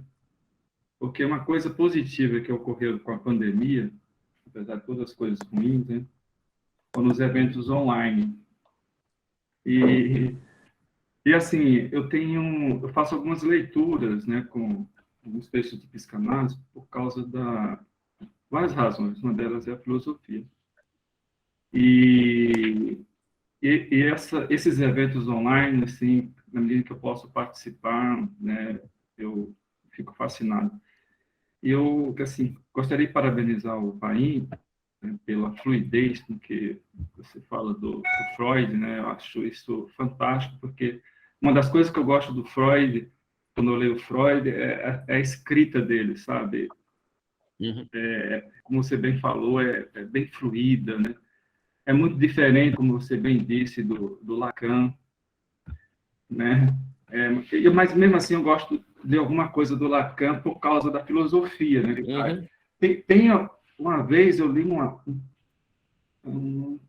porque uma coisa positiva que ocorreu com a pandemia, apesar de todas as coisas ruins, né, foram os eventos online. E assim, eu faço algumas leituras, né, com alguns textos de psicanálise por causa várias razões, uma delas é a filosofia. E esses eventos online, assim, na medida que eu posso participar, né, eu fico fascinado. E eu, assim, gostaria de parabenizar o Paim, né, pela fluidez com que você fala do Freud, né? Eu acho isso fantástico, porque uma das coisas que eu gosto do Freud, quando eu leio Freud, é a escrita dele, sabe? Uhum. Como você bem falou, é bem fluida, né? É muito diferente, como você bem disse, do Lacan, né? Mas mesmo assim eu gosto de alguma coisa do Lacan por causa da filosofia, né? Uhum. Uma vez eu li um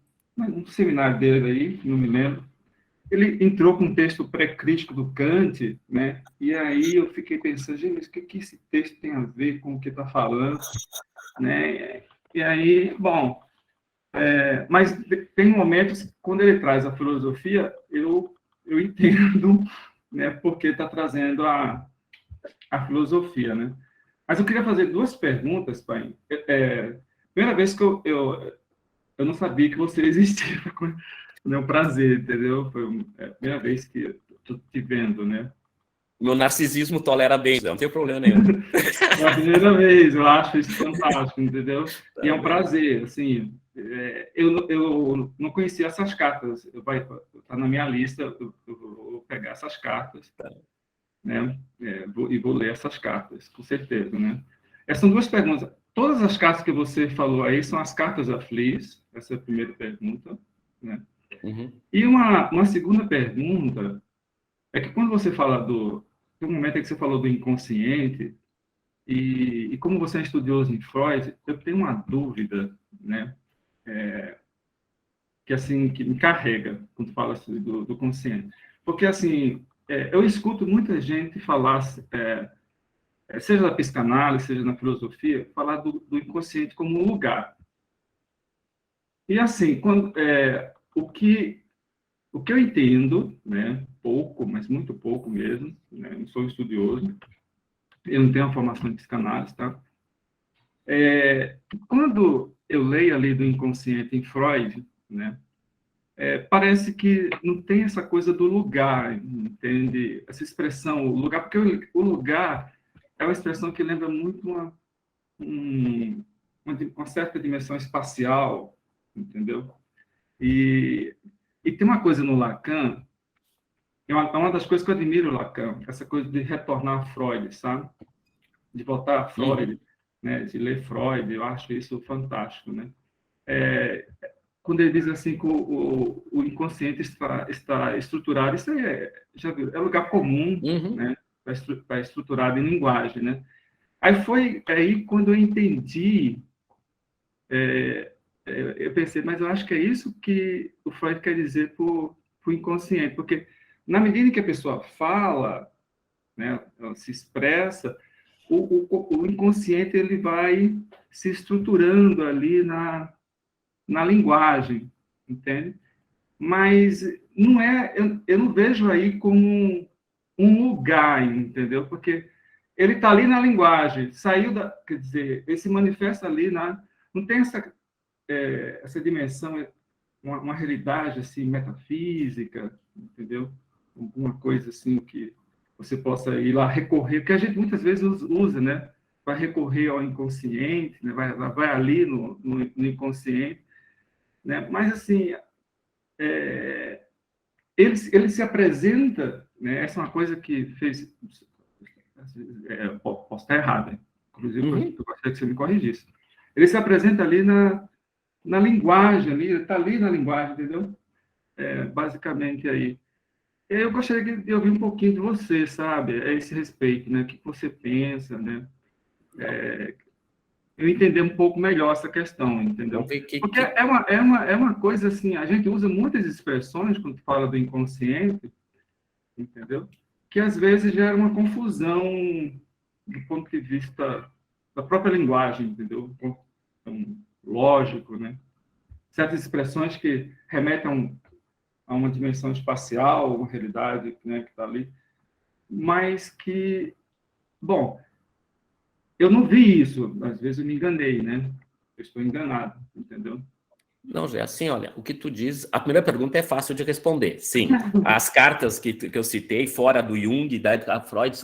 seminário dele aí, não me lembro. Ele entrou com um texto pré-crítico do Kant, né? E aí eu fiquei pensando, gente, o que esse texto tem a ver com o que está falando, né? E aí, bom, mas tem momentos quando ele traz a filosofia, eu entendo, né? Porque está trazendo a filosofia, né? Mas eu queria fazer duas perguntas, pai. Primeira vez que eu não sabia que você existia. É um prazer, entendeu? Foi a primeira vez que estou te vendo, né? Meu narcisismo tolera bem, não tem problema nenhum. É a primeira vez, eu acho isso fantástico, entendeu? E é um prazer, assim. Eu não conhecia essas cartas. Está na minha lista, eu vou pegar essas cartas, né? E vou ler essas cartas, com certeza, né? Essas são duas perguntas. Todas as cartas que você falou aí são as cartas a Flies, essa é a primeira pergunta, né? Uhum. E uma segunda pergunta é que quando você fala tem um momento em que você falou do inconsciente, e como você é estudioso em Freud, eu tenho uma dúvida, né? Que assim, que me carrega quando fala assim, do consciente. Porque, assim, eu escuto muita gente falar, seja na psicanálise, seja na filosofia, falar do inconsciente como um lugar. E assim, o que eu entendo, né, pouco, mas muito pouco mesmo, né, não sou estudioso, eu não tenho uma formação em psicanálise, tá? Quando eu leio ali do inconsciente em Freud, né, parece que não tem essa coisa do lugar, entende? Essa expressão, o lugar, porque o lugar é uma expressão que lembra muito uma certa dimensão espacial, entendeu? E tem uma coisa no Lacan, é uma das coisas que eu admiro no Lacan, essa coisa de retornar a Freud, sabe? De voltar a Freud, né? De ler Freud, eu acho isso fantástico, né? Quando ele diz assim que o inconsciente está estruturado, isso já viu, é lugar comum, né? Está estruturado em linguagem, né? Aí foi aí quando eu entendi, eu pensei, mas eu acho que é isso que o Freud quer dizer por inconsciente, porque na medida em que a pessoa fala, né, ela se expressa, o inconsciente ele vai se estruturando ali na linguagem, entende? Mas não eu não vejo aí como um lugar, entendeu? Porque ele está ali na linguagem, quer dizer, ele se manifesta ali não tem essa dimensão, uma realidade assim metafísica, entendeu? Alguma coisa assim que você possa ir lá recorrer, porque a gente muitas vezes usa, né? Vai recorrer ao inconsciente, né? vai ali no inconsciente, né? Mas assim, ele se apresenta, né? Essa é uma coisa que fez, posso estar errado, hein? Inclusive eu gostaria que você me corrigisse. Ele se apresenta ali na linguagem, está ali na linguagem, entendeu? Basicamente aí. Eu gostaria de ouvir um pouquinho de você, sabe? A esse respeito, né? O que você pensa, né? Eu entender um pouco melhor essa questão, entendeu? Porque é uma coisa assim, a gente usa muitas expressões quando fala do inconsciente, entendeu? Que às vezes gera uma confusão do ponto de vista da própria linguagem, entendeu? Então, lógico, né? Certas expressões que remetem a uma dimensão espacial, uma realidade, né, que está ali, mas que, bom, eu não vi isso, às vezes eu me enganei, né? Eu estou enganado, entendeu? Não, Jé, assim, olha, o que tu diz, a primeira pergunta é fácil de responder. Sim, as cartas que eu citei, fora do Jung, da Freud,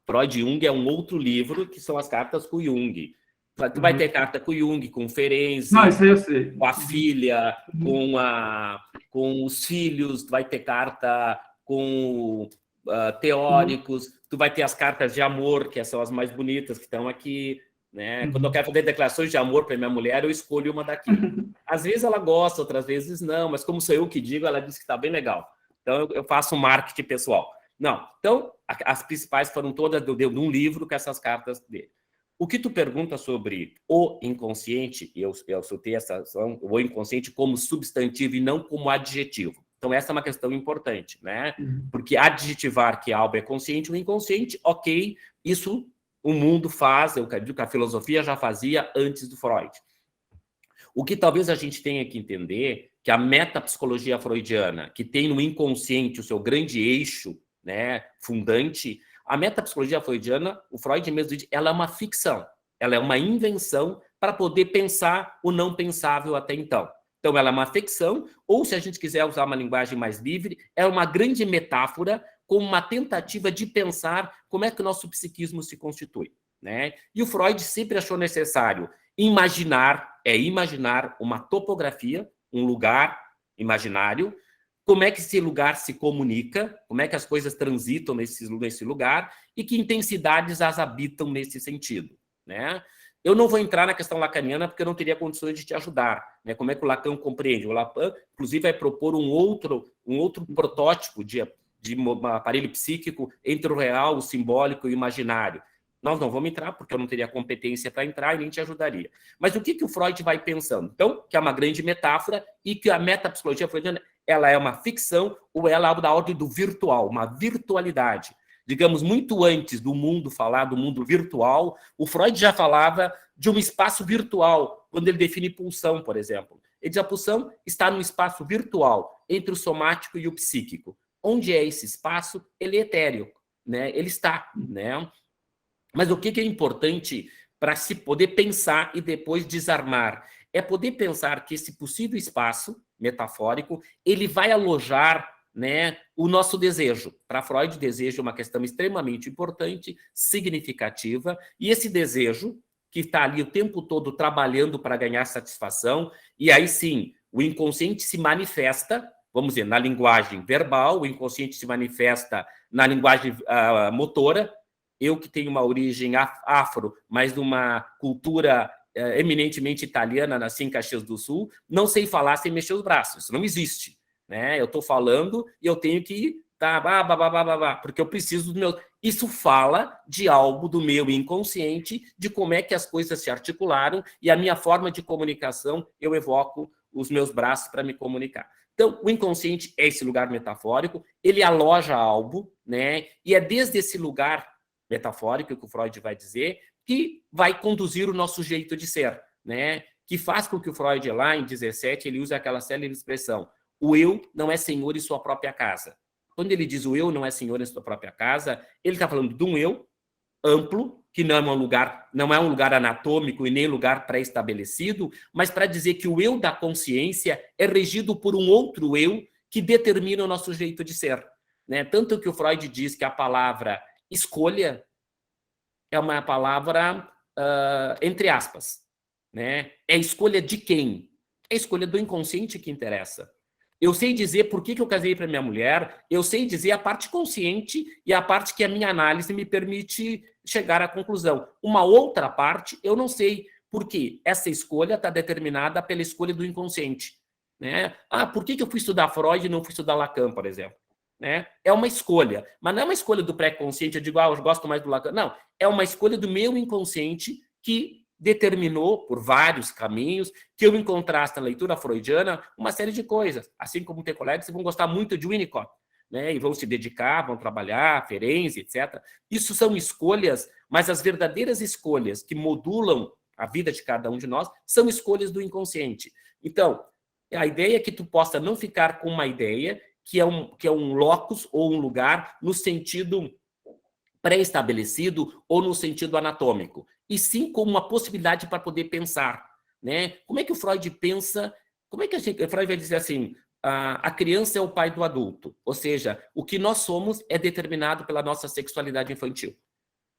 Freud e Jung é um outro livro, que são as cartas com o Jung. Tu vai ter carta com o Jung, com o Ferenczi, não, isso aí eu sei. Com a filha, com os filhos, tu vai ter carta com teóricos, tu vai ter as cartas de amor, que são as mais bonitas, que estão aqui, né? Quando eu quero fazer declarações de amor para minha mulher, eu escolho uma daqui. Às vezes ela gosta, outras vezes não, mas como sou eu que digo, ela diz que está bem legal. Então eu faço um marketing pessoal. Não, então as principais foram todas de um livro com essas cartas dele. O que tu pergunta sobre o inconsciente, e eu soltei essa o inconsciente como substantivo e não como adjetivo. Então, essa é uma questão importante, né? Porque adjetivar que algo é consciente, o inconsciente, ok, isso o mundo faz, eu digo que a filosofia já fazia antes do Freud. O que talvez a gente tenha que entender, que a metapsicologia freudiana, que tem no inconsciente o seu grande eixo, né, fundante, a metapsicologia freudiana, o Freud mesmo diz, ela é uma ficção, ela é uma invenção para poder pensar o não pensável até então. Então, ela é uma ficção, ou se a gente quiser usar uma linguagem mais livre, é uma grande metáfora como uma tentativa de pensar como é que o nosso psiquismo se constitui, né? E o Freud sempre achou necessário imaginar uma topografia, um lugar imaginário, como é que esse lugar se comunica, como é que as coisas transitam nesse lugar e que intensidades as habitam nesse sentido, né? Eu não vou entrar na questão lacaniana porque eu não teria condições de te ajudar, né? Como é que o Lacan compreende? O Lacan, inclusive, vai propor um outro protótipo de um aparelho psíquico entre o real, o simbólico e o imaginário. Nós não vamos entrar, porque eu não teria competência para entrar e nem te ajudaria. Mas o que o Freud vai pensando? Então, que é uma grande metáfora e que a metapsicologia freudiana ela é uma ficção ou ela é algo da ordem do virtual, uma virtualidade. Digamos, muito antes do mundo falar do mundo virtual, o Freud já falava de um espaço virtual, quando ele define pulsão, por exemplo. Ele diz, a pulsão está no espaço virtual, entre o somático e o psíquico. Onde é esse espaço? Ele é etéreo, né? Ele está, né? Mas o que é importante para se poder pensar e depois desarmar? É poder pensar que esse possível espaço metafórico, ele vai alojar, né, o nosso desejo. Para Freud, desejo é uma questão extremamente importante, significativa, e esse desejo, que está ali o tempo todo trabalhando para ganhar satisfação, e aí sim, o inconsciente se manifesta, vamos dizer, na linguagem verbal, o inconsciente se manifesta na linguagem motora. Eu que tenho uma origem afro, mas de uma cultura eminentemente italiana, nasci em Caxias do Sul, não sei falar sem mexer os braços, isso não existe, né? Eu estou falando e eu tenho que porque eu preciso do meu... Isso fala de algo do meu inconsciente, de como é que as coisas se articularam, e a minha forma de comunicação, eu evoco os meus braços para me comunicar. Então, o inconsciente é esse lugar metafórico, ele aloja algo, né? E é desde esse lugar metafórico, que o Freud vai dizer, que vai conduzir o nosso jeito de ser, né? Que faz com que o Freud, lá em 17, ele use aquela célebre expressão: o eu não é senhor em sua própria casa. Quando ele diz o eu não é senhor em sua própria casa, ele está falando de um eu amplo, que não é um lugar anatômico e nem lugar pré-estabelecido, mas para dizer que o eu da consciência é regido por um outro eu que determina o nosso jeito de ser, né? Tanto que o Freud diz que a palavra escolha é uma palavra, entre aspas, né? É a escolha de quem? É a escolha do inconsciente que interessa. Eu sei dizer por que eu casei para minha mulher, eu sei dizer a parte consciente e a parte que a minha análise me permite chegar à conclusão. Uma outra parte, eu não sei, porque essa escolha está determinada pela escolha do inconsciente, né? Por que eu fui estudar Freud e não fui estudar Lacan, por exemplo? Né? É uma escolha, mas não é uma escolha do pré-consciente, eu digo, eu gosto mais do Lacan. Não, é uma escolha do meu inconsciente que determinou, por vários caminhos, que eu encontrasse na leitura freudiana uma série de coisas. Assim como tem colegas que vão gostar muito de Winnicott, né? E vão se dedicar, vão trabalhar, Ferenczi, etc. Isso são escolhas, mas as verdadeiras escolhas que modulam a vida de cada um de nós são escolhas do inconsciente. Então, a ideia é que tu possa não ficar com uma ideia que é um locus ou um lugar no sentido pré-estabelecido ou no sentido anatômico, e sim como uma possibilidade para poder pensar, né? Como é que o Freud pensa? Como é que o Freud vai dizer assim, a criança é o pai do adulto, ou seja, o que nós somos é determinado pela nossa sexualidade infantil.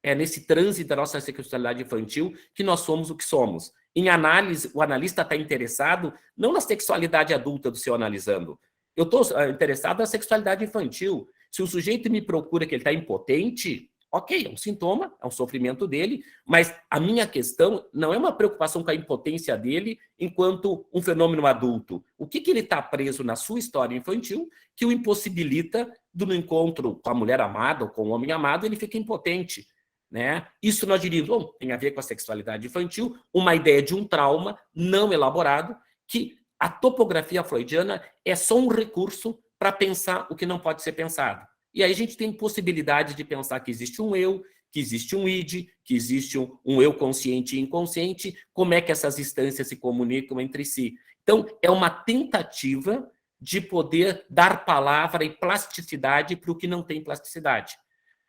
É nesse trânsito da nossa sexualidade infantil que nós somos o que somos. Em análise, o analista está interessado não na sexualidade adulta do seu analisando. Eu estou interessado na sexualidade infantil. Se o sujeito me procura que ele está impotente, ok, é um sintoma, é um sofrimento dele, mas a minha questão não é uma preocupação com a impotência dele enquanto um fenômeno adulto. O que ele está preso na sua história infantil que o impossibilita do encontro com a mulher amada ou com o homem amado, ele fica impotente, né? Isso nós diríamos, tem a ver com a sexualidade infantil, uma ideia de um trauma não elaborado, que a topografia freudiana é só um recurso para pensar o que não pode ser pensado. E aí a gente tem possibilidade de pensar que existe um eu, que existe um id, que existe um eu consciente e inconsciente, como é que essas instâncias se comunicam entre si. Então, é uma tentativa de poder dar palavra e plasticidade para o que não tem plasticidade.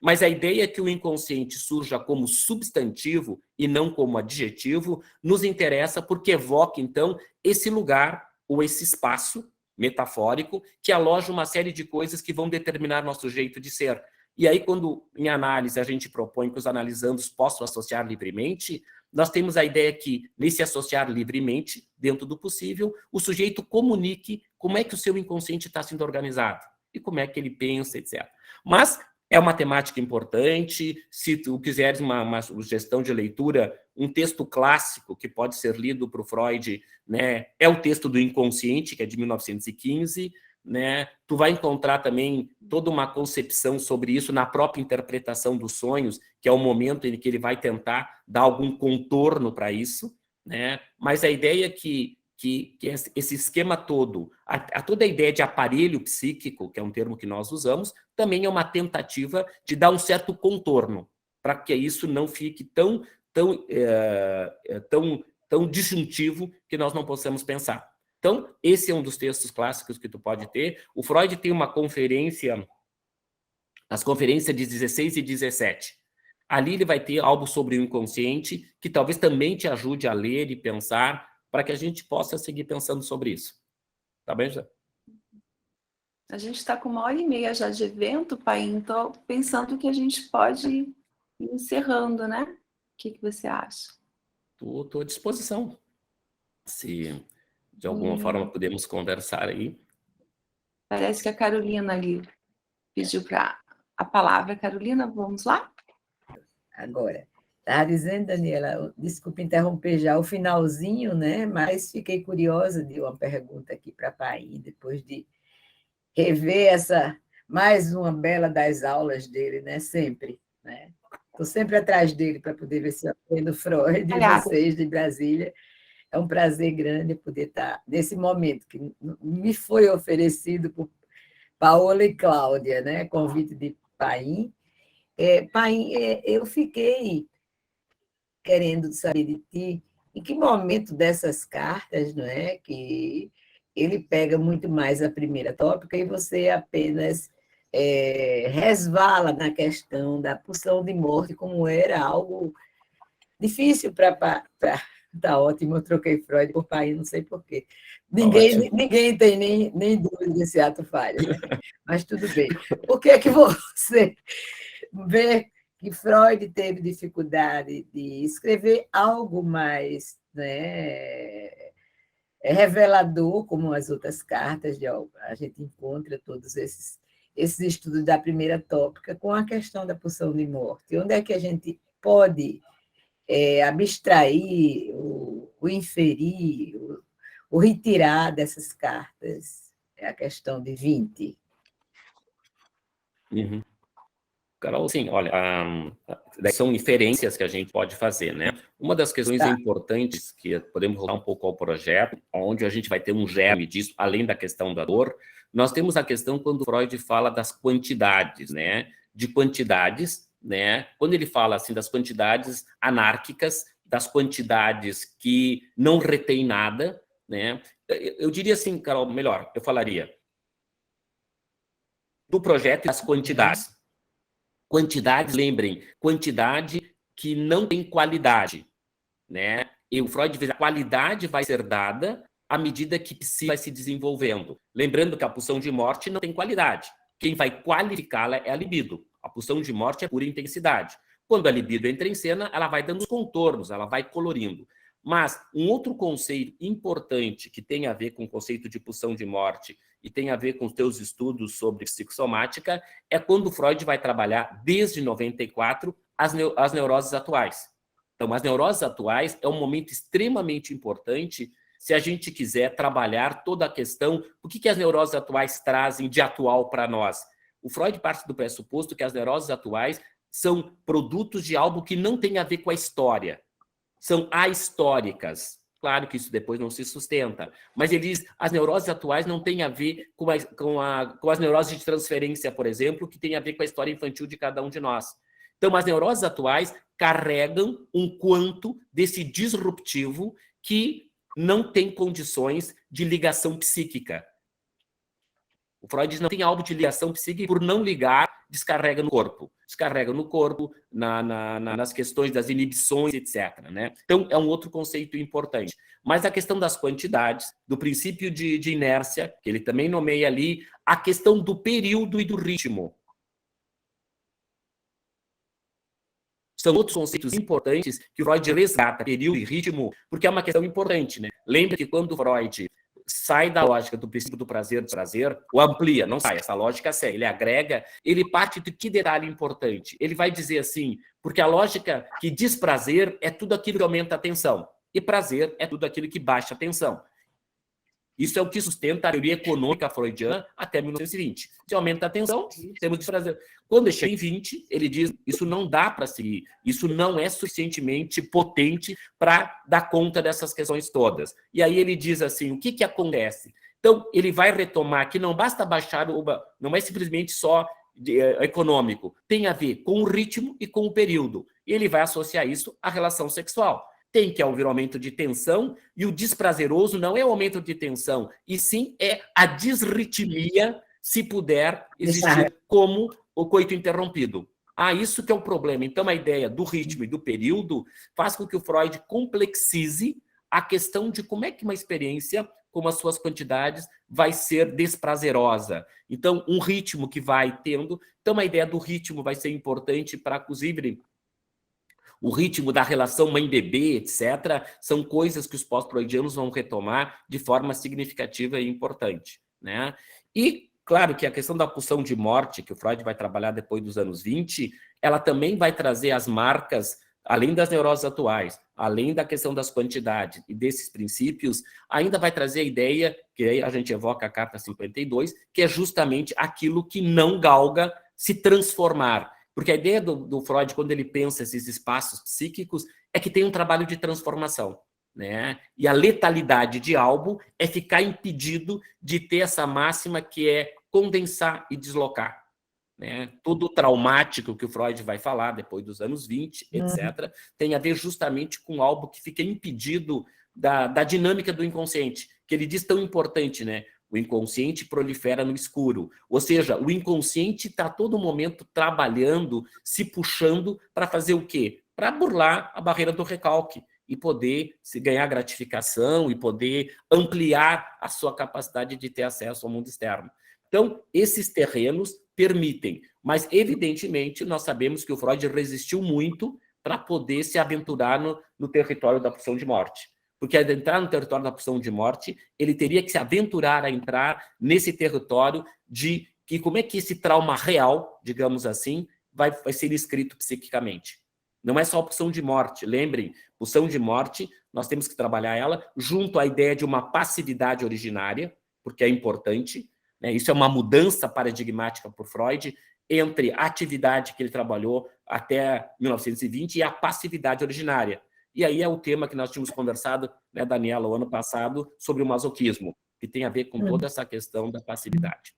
Mas a ideia é que o inconsciente surja como substantivo e não como adjetivo nos interessa porque evoca, então, esse lugar ou esse espaço metafórico que aloja uma série de coisas que vão determinar nosso jeito de ser. E aí, quando em análise a gente propõe que os analisandos possam associar livremente, nós temos a ideia que, nesse associar livremente, dentro do possível, o sujeito comunique como é que o seu inconsciente está sendo organizado e como é que ele pensa, etc. Mas é uma temática importante. Se tu quiseres uma sugestão de leitura, um texto clássico que pode ser lido para o Freud, né, é o texto do Inconsciente, que é de 1915, né? Tu vai encontrar também toda uma concepção sobre isso na própria interpretação dos sonhos, que é o momento em que ele vai tentar dar algum contorno para isso, né? Mas a ideia é que esse esquema todo, toda a ideia de aparelho psíquico, que é um termo que nós usamos, também é uma tentativa de dar um certo contorno, para que isso não fique tão disjuntivo que nós não possamos pensar. Então, esse é um dos textos clássicos que tu pode ter. O Freud tem uma conferência, as conferências de 16 e 17. Ali ele vai ter algo sobre o inconsciente, que talvez também te ajude a ler e pensar, para que a gente possa seguir pensando sobre isso. Tá bem, José? A gente está com 1h30 já de evento, pai, então pensando que a gente pode ir encerrando, né? O que você acha? Estou à disposição. Se de alguma forma podemos conversar aí. Parece que a Carolina ali pediu para a palavra. Carolina, vamos lá? Agora, estava dizendo, Daniela, desculpa interromper já o finalzinho, né? Mas fiquei curiosa de uma pergunta aqui para a Paim, depois de rever mais uma bela das aulas dele, né? Sempre, né? Estou sempre atrás dele para poder ver se eu aprendo Freud e vocês de Brasília. É um prazer grande poder estar nesse momento que me foi oferecido por Paola e Cláudia, né? Convite de Paim. Paim, eu fiquei querendo saber de ti em que momento dessas cartas, não é, que ele pega muito mais a primeira tópica e você apenas resvala na questão da pulsão de morte, como era algo difícil para... Tá ótimo, eu troquei Freud por Paim, não sei porquê. Ninguém tem nem dúvida desse ato falho, né? Mas tudo bem. Por que é que você vê que Freud teve dificuldade de escrever algo mais, né, revelador, como as outras cartas, a gente encontra todos esses estudos da primeira tópica com a questão da pulsão de morte? Onde é que a gente pode abstrair, o inferir, o retirar dessas cartas? É a questão de 20. Uhum. Carol, sim, olha, são inferências que a gente pode fazer, né? Uma das questões importantes que podemos voltar um pouco ao projeto, onde a gente vai ter um germe disso, além da questão da dor, nós temos a questão quando Freud fala das quantidades, né? De quantidades, né? Quando ele fala assim das quantidades anárquicas, das quantidades que não retém nada, né? Eu diria assim, Carol, melhor, eu falaria do projeto e das quantidades. Quantidades, lembrem, quantidade que não tem qualidade, né? E o Freud diz que a qualidade vai ser dada à medida que psi vai se desenvolvendo. Lembrando que a pulsão de morte não tem qualidade. Quem vai qualificá-la é a libido. A pulsão de morte é pura intensidade. Quando a libido entra em cena, ela vai dando os contornos, ela vai colorindo. Mas um outro conceito importante que tem a ver com o conceito de pulsão de morte e tem a ver com os teus estudos sobre psicossomática é quando Freud vai trabalhar, desde 94, as neuroses atuais. Então, as neuroses atuais é um momento extremamente importante se a gente quiser trabalhar toda a questão, o que as neuroses atuais trazem de atual para nós. O Freud parte do pressuposto que as neuroses atuais são produtos de algo que não tem a ver com a história. São ahistóricas. Claro que isso depois não se sustenta. Mas ele diz as neuroses atuais não têm a ver com as neuroses de transferência, por exemplo, que tem a ver com a história infantil de cada um de nós. Então, as neuroses atuais carregam um quanto desse disruptivo que não tem condições de ligação psíquica. O Freud diz que não tem algo de ligação psíquica, por não ligar, descarrega no corpo. Descarrega no corpo, nas questões das inibições, etc. Né? Então, é um outro conceito importante. Mas a questão das quantidades, do princípio de inércia, que ele também nomeia ali, a questão do período e do ritmo. São outros conceitos importantes que o Freud resgata, período e ritmo, porque é uma questão importante. Né? Lembra que quando Freud sai da lógica do princípio do prazer, ou amplia, não sai, essa lógica segue, ele agrega, ele parte de que detalhe importante? Ele vai dizer assim, porque a lógica que diz prazer é tudo aquilo que aumenta a tensão, e prazer é tudo aquilo que baixa a tensão. Isso é o que sustenta a teoria econômica freudiana até 1920. Se aumenta a tensão, temos desprazer. Quando chega em 20, ele diz, isso não dá para seguir, isso não é suficientemente potente para dar conta dessas questões todas. E aí ele diz assim, o que acontece? Então, ele vai retomar que não basta baixar, não é simplesmente só econômico, tem a ver com o ritmo e com o período. E ele vai associar isso à relação sexual. tem que haver um aumento de tensão, e o desprazeroso não é o aumento de tensão, e sim é a disritmia, se puder existir como o coito interrompido. Isso que é o problema. Então, a ideia do ritmo e do período faz com que o Freud complexize a questão de como é que uma experiência, com as suas quantidades, vai ser desprazerosa. Então, um ritmo que vai tendo... Então, a ideia do ritmo vai ser importante para, inclusive, o ritmo da relação mãe-bebê, etc., são coisas que os pós-freudianos vão retomar de forma significativa e importante, né? E, claro, que a questão da pulsão de morte, que o Freud vai trabalhar depois dos anos 20, ela também vai trazer as marcas, além das neuroses atuais, além da questão das quantidades e desses princípios, ainda vai trazer a ideia, que aí a gente evoca a carta 52, que é justamente aquilo que não galga se transformar. Porque a ideia do Freud, quando ele pensa esses espaços psíquicos, é que tem um trabalho de transformação, né? E a letalidade de algo é ficar impedido de ter essa máxima que é condensar e deslocar, né? Todo o traumático que o Freud vai falar depois dos anos 20, etc., tem a ver justamente com algo que fica impedido da dinâmica do inconsciente, que ele diz tão importante, né? O inconsciente prolifera no escuro. Ou seja, o inconsciente está a todo momento trabalhando, se puxando para fazer o quê? Para burlar a barreira do recalque e poder se ganhar gratificação e poder ampliar a sua capacidade de ter acesso ao mundo externo. Então, esses terrenos permitem, mas, evidentemente, nós sabemos que o Freud resistiu muito para poder se aventurar no território da pulsão de morte. Porque, ao entrar no território da pulsão de morte, ele teria que se aventurar a entrar nesse território de que como é que esse trauma real, digamos assim, vai ser escrito psiquicamente. Não é só a pulsão de morte. Lembrem, pulsão de morte, nós temos que trabalhar ela junto à ideia de uma passividade originária, porque é importante, né? Isso é uma mudança paradigmática por Freud entre a atividade que ele trabalhou até 1920 e a passividade originária. E aí é o tema que nós tínhamos conversado, né, Daniela, o ano passado, sobre o masoquismo, que tem a ver com toda essa questão da passividade.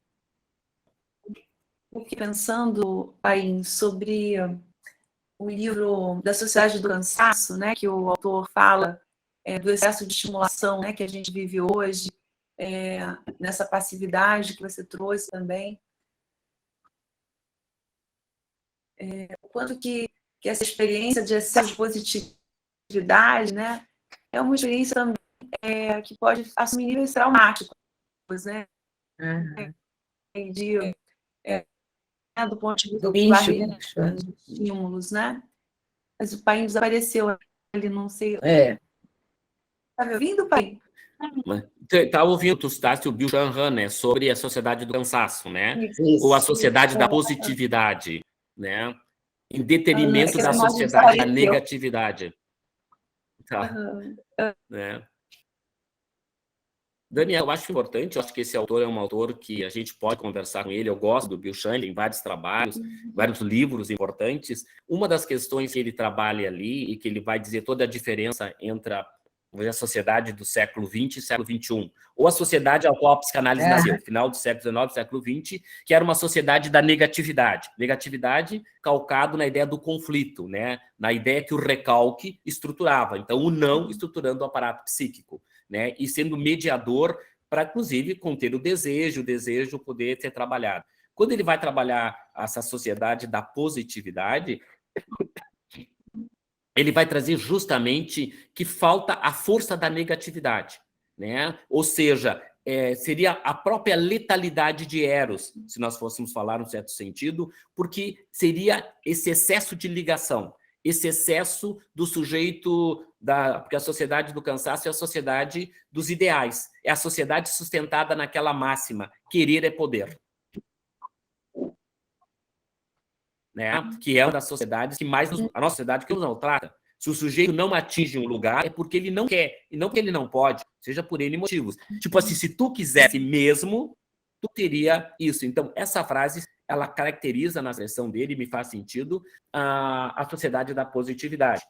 Eu fiquei pensando, Paim, sobre o livro da Sociedade do Cansaço, né, que o autor fala do excesso de estimulação, né, que a gente vive hoje, nessa passividade que você trouxe também. O quanto que essa experiência de excesso de positividade, né, é uma experiência também que pode assumir níveis traumáticos, né? Do ponto de vista dos estímulos, né? Mas o pai desapareceu, ele não sei. Está me ouvindo, pai? Estava ouvindo o Stácio Bill-Chan, né, sobre a sociedade do cansaço, né? Isso. Ou a sociedade da positividade, né? Em detrimento da sociedade da negatividade. Tá. Né? Daniel, eu acho importante, eu acho que esse autor é um autor que a gente pode conversar com ele, eu gosto do Bill-Chan, ele tem vários trabalhos, vários livros importantes. Uma das questões que ele trabalha ali e que ele vai dizer toda a diferença entre a sociedade do século XX e século XXI, ou a sociedade ao qual a psicanálise nasceu, final do século XIX, século XX, que era uma sociedade da negatividade. Negatividade calcado na ideia do conflito, né? Na ideia que o recalque estruturava. Então, o não estruturando o aparato psíquico, né? E sendo mediador para, inclusive, conter o desejo poder ser trabalhado. Quando ele vai trabalhar essa sociedade da positividade, ele vai trazer justamente que falta a força da negatividade, né? Ou seja, seria a própria letalidade de Eros, se nós fôssemos falar no certo sentido, porque seria esse excesso de ligação, esse excesso do sujeito, porque a sociedade do cansaço é a sociedade dos ideais, é a sociedade sustentada naquela máxima, querer é poder. Né? Que é uma das sociedades que mais a nossa sociedade que nos maltrata. Se o sujeito não atinge um lugar, é porque ele não quer, e não porque ele não pode, seja por N motivos. Tipo assim, se tu quisesse mesmo, tu teria isso. Então, essa frase, ela caracteriza na expressão dele, me faz sentido, a sociedade da positividade.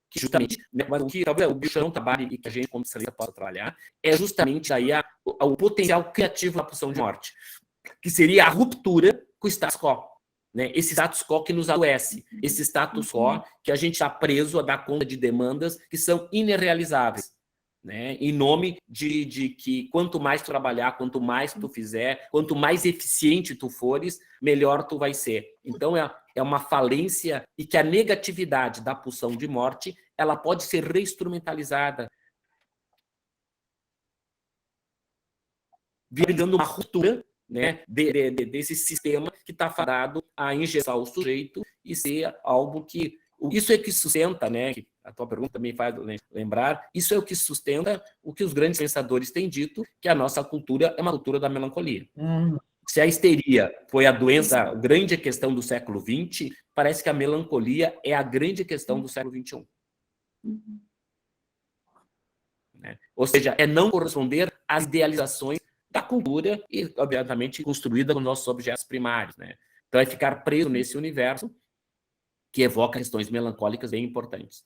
Que justamente, né, mas o que talvez o Bill-Chan não trabalhe e que a gente, como especialista, possa trabalhar, é justamente aí o potencial criativo da pulsão de morte, que seria a ruptura com o status quo, né? Esse status quo que nos adoece, esse status quo que a gente está preso a dar conta de demandas que são irrealizáveis, né? Em nome de que quanto mais tu trabalhar, quanto mais tu fizer, quanto mais eficiente tu fores, melhor tu vai ser. Então, é uma falência, e que a negatividade da pulsão de morte ela pode ser reinstrumentalizada, virando uma ruptura, né, desse sistema que está fadado a engessar o sujeito e ser algo que... Isso é que sustenta, né, que a tua pergunta também faz lembrar, isso é o que sustenta o que os grandes pensadores têm dito, que a nossa cultura é uma cultura da melancolia. Se a histeria foi a doença, a grande questão do século XX, parece que a melancolia é a grande questão do século XXI. Né? Ou seja, é não corresponder às idealizações da cultura e, obviamente, construída com nossos objetos primários. Né? Então, é ficar preso nesse universo que evoca questões melancólicas bem importantes.